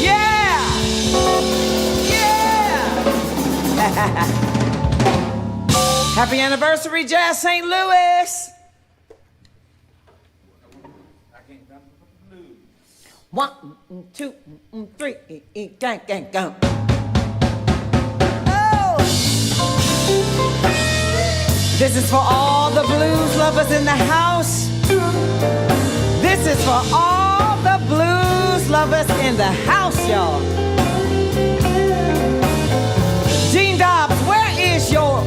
Yeah, yeah. Happy anniversary, Jazz St. Louis. One, two, three, gang, gang, gang. Oh! This is for all the blues lovers in the house. This is for all the blues lovers in the house, y'all. Gene Dobbs, where is your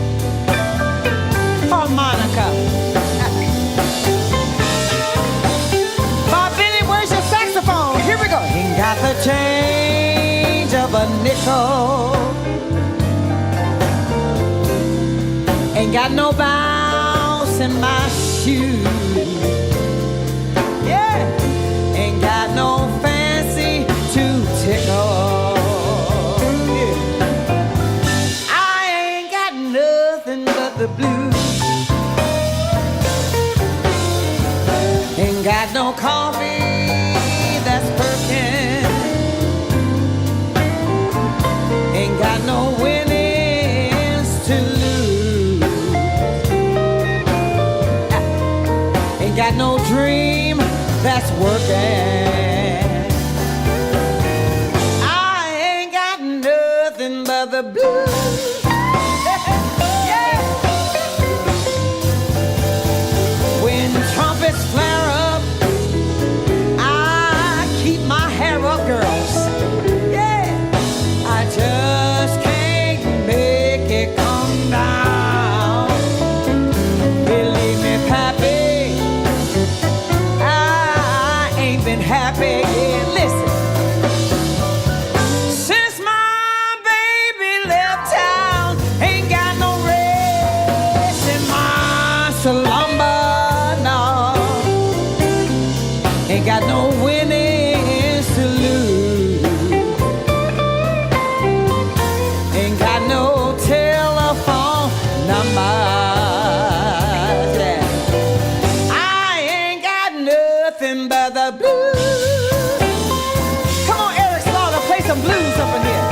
harmonica? Here we go. Ain't got the change of a nickel. Ain't got no bounce in my shoe. Yeah. Ain't got no fancy to tickle. Yeah. I ain't got nothing but the blues. Ain't got no coffee that's perking. Ain't got no winnings to lose. Ain't got no dream that's working. I ain't got nothing but the blues. Yeah. When trumpets flare up, girls, yeah, I just can't make it come down. Believe me, Pappy, I ain't been happy yet. Listen, since my baby left town, ain't got no rest in my slumber, no. Ain't got no winning. Blues up in here.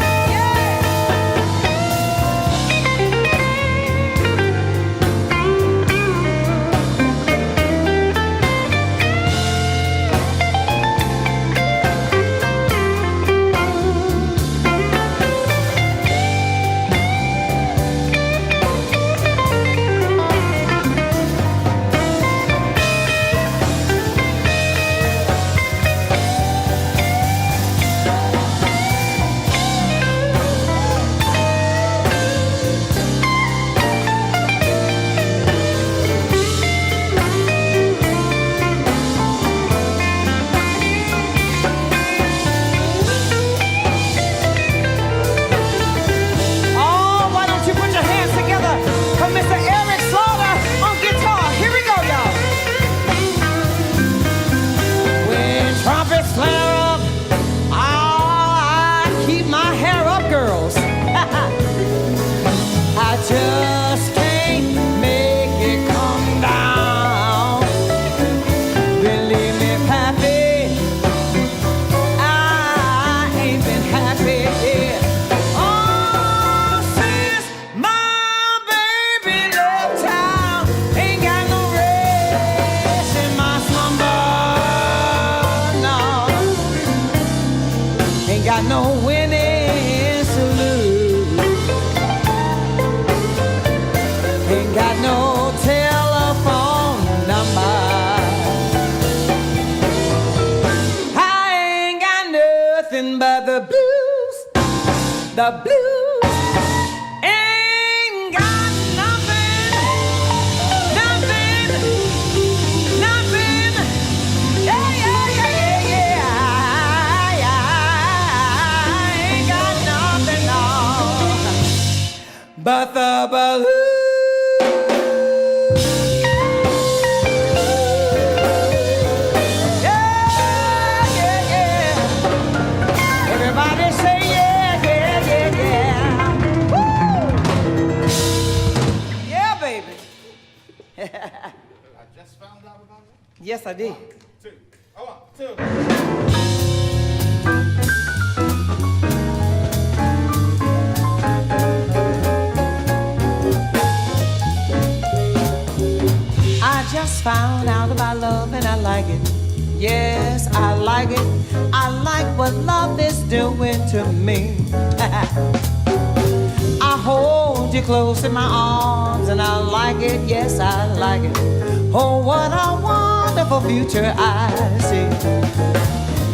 got no winnings to lose. Ain't got no telephone number. I ain't got nothing but the blues, the blues. Ain't got nothing, nothing, nothing. Yeah, yeah, yeah, yeah, yeah. I ain't got nothing, no, but the blues. Yes, I did. I just found out about love and I like it. Yes, I like it. I like what love is doing to me. I hold you close in my arms and I like it. Yes, I like it. Oh, what a wonderful future I see.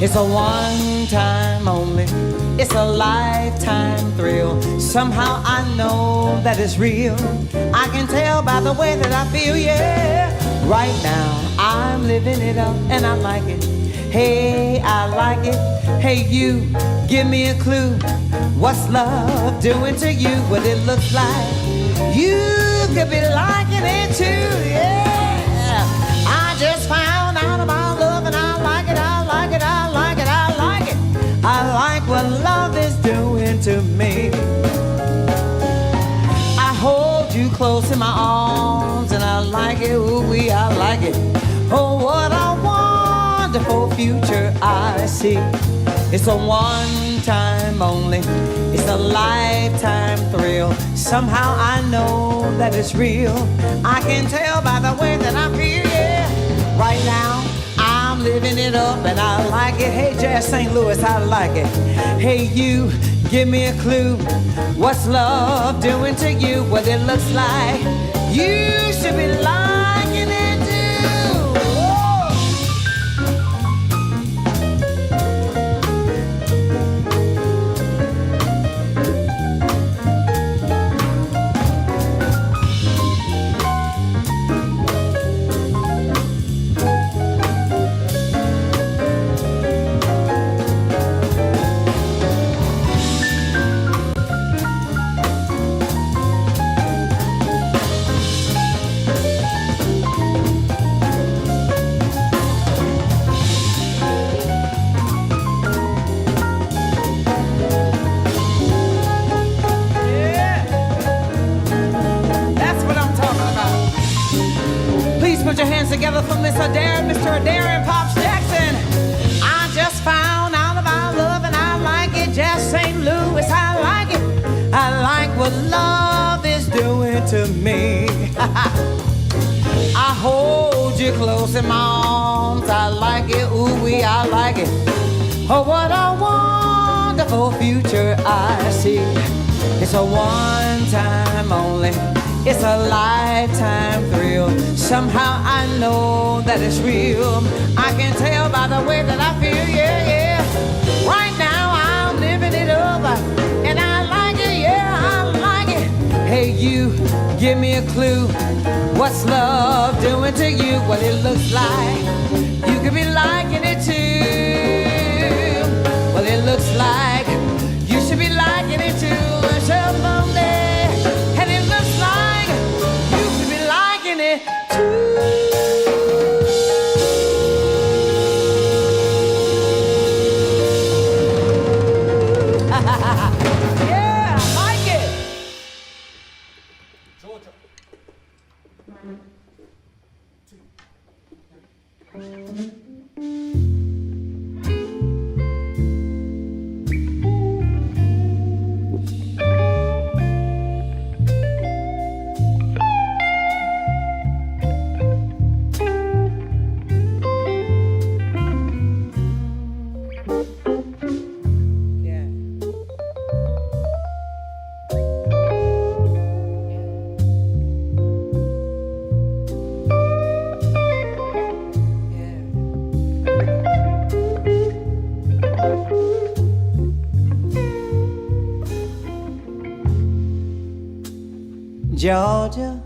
It's a one time only. It's a lifetime thrill. Somehow I know that it's real. I can tell by the way that I feel, yeah. Right now I'm living it up and I like it. Hey, I like it. Hey, you, give me a clue. What's love doing to you? What it looks like. You could be liking it too, yeah. I just found out about love and I like it, I like it, I like it, I like it. I like what love is doing to me. I hold you close in my arms and I like it, ooh wee, I like it. Oh, what a wonderful future I see. It's a one time only. It's a lifetime thrill. Somehow I know that it's real. I can tell by the way that I feel, yeah. Right now I'm living it up and I like it. Hey, Jazz St. Louis, I like it. Hey, you, give me a clue. What's love doing to you? What it looks like. You should be liking it too. Whoa. Put your hands together for Mr. Adair and Pops Jackson. I just found out about love and I like it. Jazz St. Louis, I like it. I like what love is doing to me. I hold you close in my arms. I like it, ooh wee, I like it. Oh, what a wonderful future I see. It's a one time only. It's a lifetime thrill. Somehow I know that it's real. I can tell by the way that I feel, yeah, yeah. Right now I'm living it up and I like it, yeah, I like it. Hey, you, give me a clue. What's love doing to you? What it looks like. You could be liking it too. What it looks like. You should be liking it too. Someday. And it looks like you should be liking it too. Yeah, I like it. Georgia. Yeah. Georgia,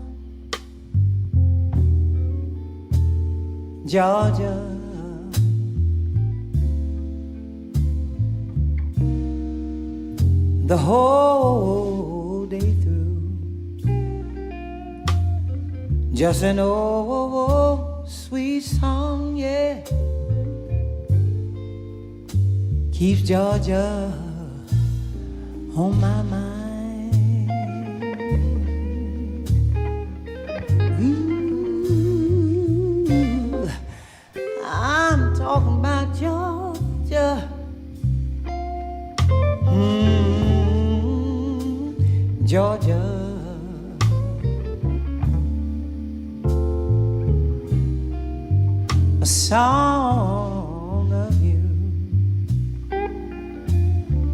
Georgia, the whole day through, just an old sweet song, yeah, keeps Georgia on my mind. Ooh, I'm talking about Georgia. Georgia, a song of you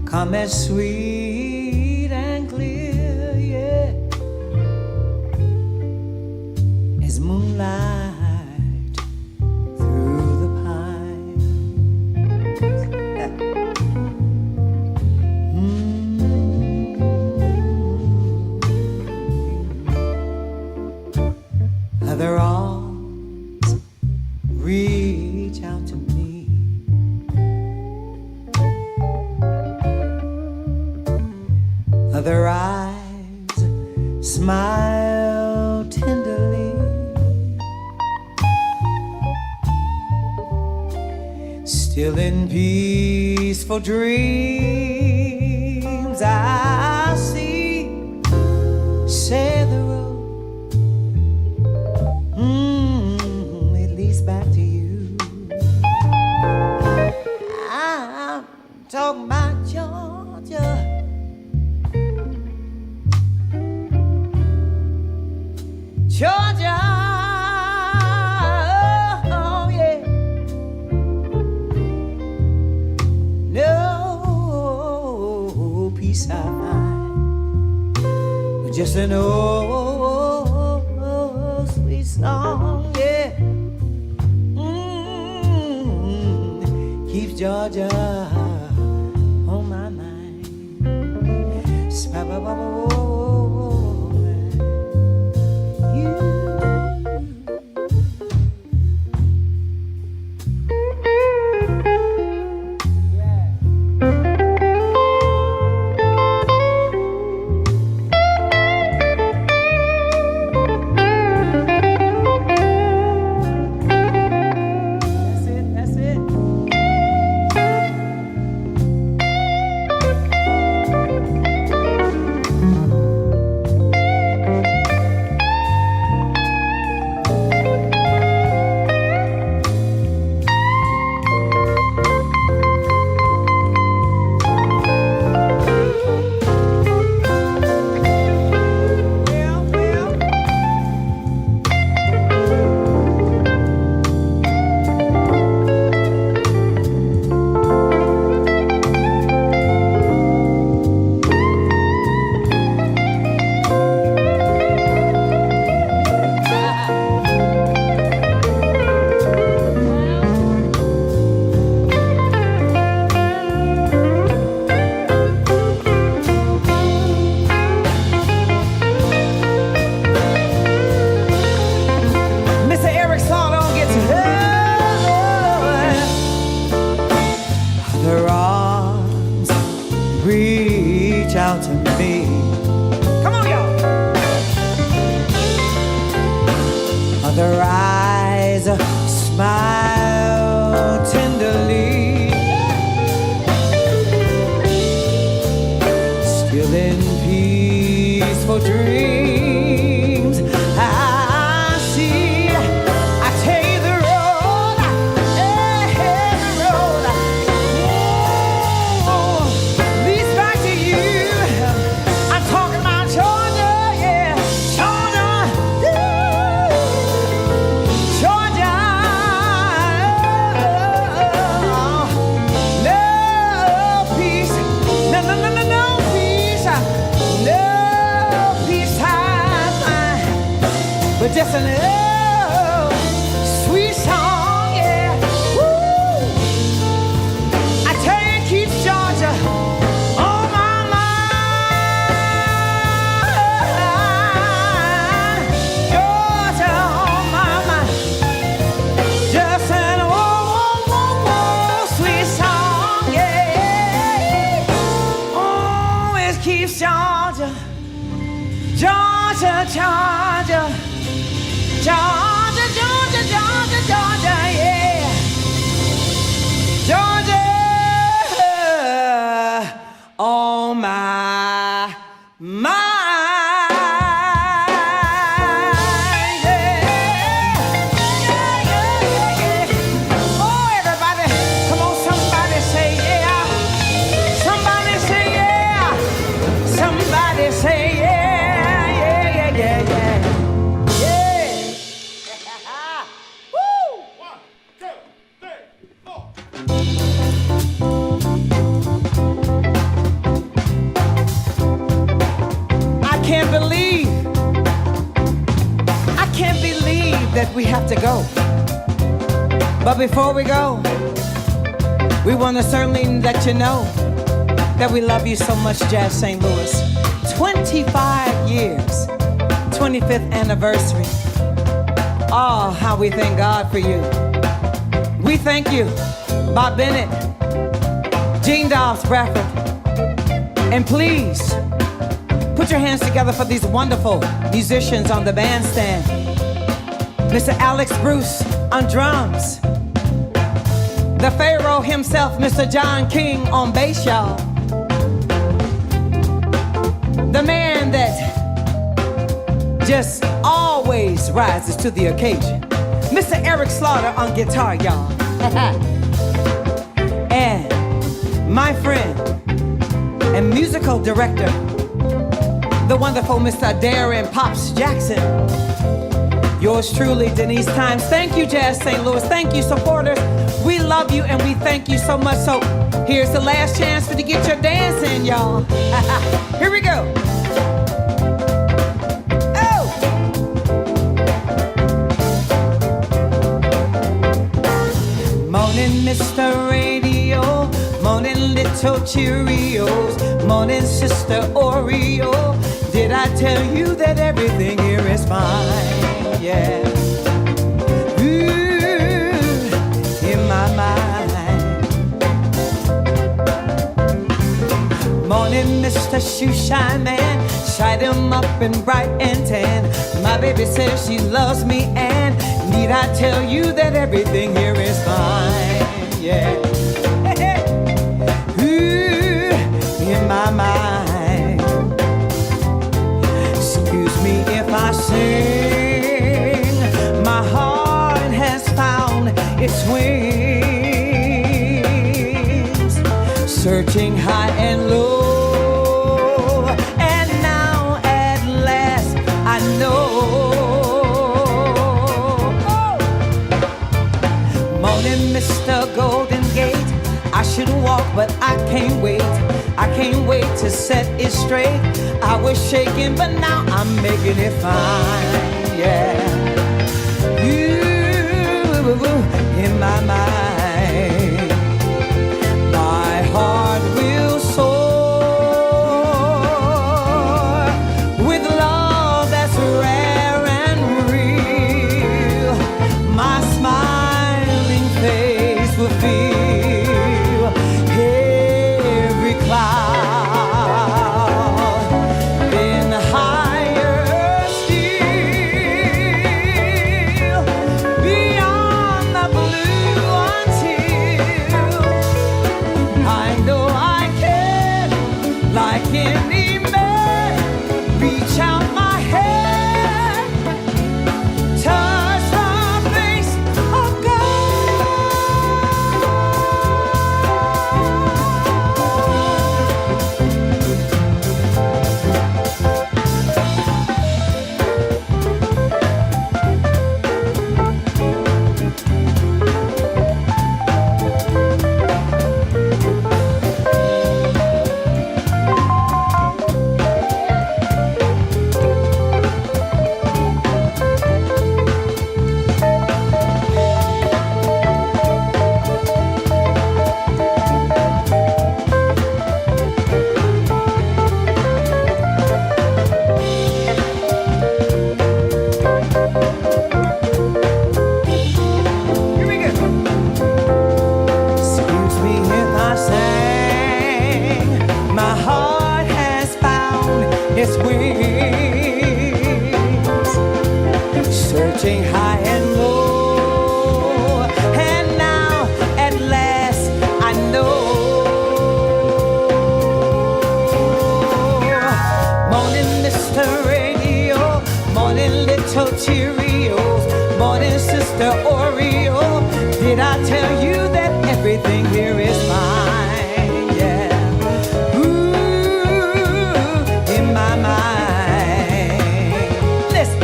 come as sweet and clear, yeah, as moonlight through the pines. Other arms reach out to me, other eyes smile tenderly, still in peaceful dreams I see, say the road it leads back to you. I'm talking about Georgia. Georgia, oh yeah. No peace I find, but just an old sweet song, yeah. Keeps Georgia on my mind. That's it. Georgia, Georgia, Georgia, Georgia, Georgia, yeah. Georgia, oh my, my. That we have to go. But before we go, we want to certainly let you know that we love you so much, Jazz St. Louis. 25 years, 25th anniversary. Oh, how we thank God for you. We thank you, Bob Bennett, Gene Dobbs, Bradford. And please, put your hands together for these wonderful musicians on the bandstand. Mr. Alex Bruce on drums. The Pharaoh himself, Mr. John King on bass, y'all. The man that just always rises to the occasion, Mr. Eric Slaughter on guitar, y'all. And my friend and musical director, the wonderful Mr. Darren Pops Jackson. Yours truly, Denise Thimes. Thank you, Jazz St. Louis. Thank you, supporters. We love you and we thank you so much. So here's the last chance for you to get your dance in, y'all. Here we go. Oh! Morning, Mr. Radio. Morning, little Cheerios. Morning, Sister Oreo. Did I tell you that everything here is fine? Yeah. Ooh, in my mind. Morning, Mr. Shoeshine Man. Shine him up and bright and tan. My baby says she loves me, and need I tell you that everything here is fine? Yeah. Hey, hey. Ooh, in my mind. Excuse me if I sing. My heart has found its wings, searching high and low, and now at last I know. Oh. Morning, Mr. Golden Gate. I should walk, but I can't wait. I can't wait to set it straight. I was shaking, but now I'm making it fine. Yeah. In my mind, my heart will soar with love that's rare and real. My smiling face will feel every cloud, then higher still. Cheerios. Morning, Sister Oreo. Did I tell you that everything here is fine? Yeah. Ooh, in my mind. Listen.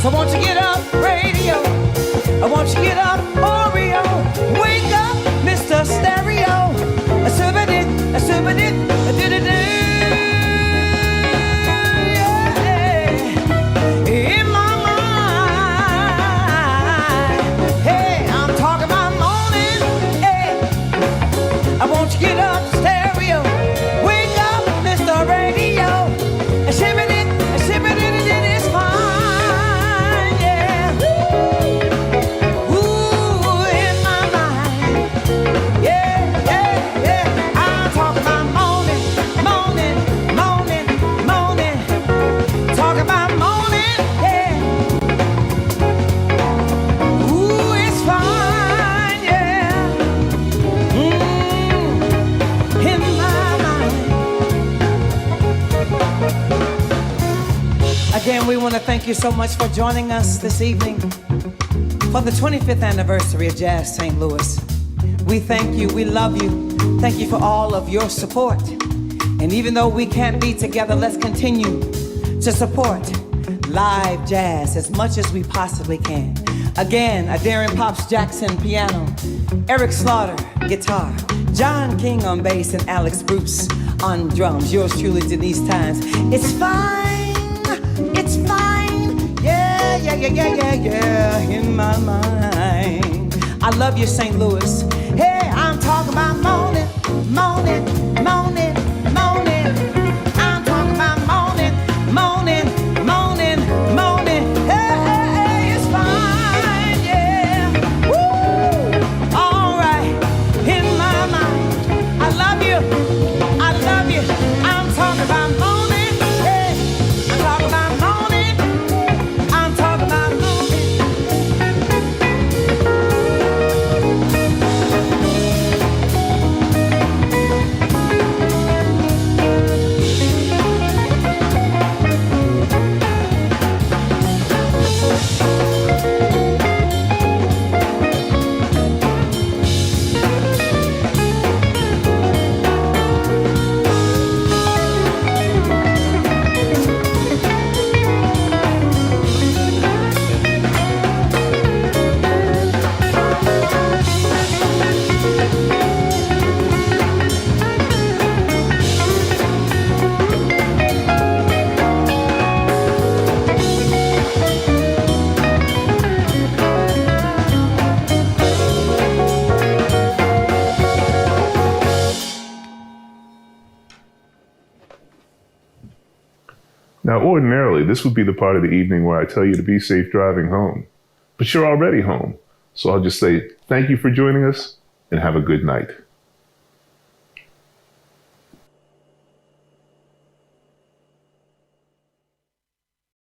So won't you get up, radio? I want you to get up, Oreo. Wake up, Mr. Stereo. A souvenir, a souvenir, a do-do-do. Get up, stereo. Wake up, Mr. Radio. A shipping it is fine, yeah. Ooh, in my mind. Yeah, yeah, yeah. I'm talking about morning, morning, morning, morning. Talking about morning, yeah. Ooh, it's fine, yeah. In my mind. Again, we want to thank you so much for joining us this evening for the 25th anniversary of Jazz St. Louis. We thank you, we love you. Thank you for all of your support. And even though we can't be together, let's continue to support live jazz as much as we possibly can. Again, a Darren Pops Jackson piano, Eric Slaughter guitar, John King on bass, and Alex Bruce on drums. Yours truly, Denise Thimes. It's fine, yeah, yeah, yeah, yeah, yeah, yeah, in my mind. I love you, St. Louis. Hey, I'm talking about morning, morning, morning, morning. I'm talking about morning, morning, morning, morning. Hey, hey, hey, it's fine, yeah. Woo! All right, in my mind. I love you. I love you. I'm talking about morning. Hey, I'm talking about morning. I'm talking about morning. Now, ordinarily, this would be the part of the evening where I tell you to be safe driving home. But you're already home. So I'll just say thank you for joining us and have a good night.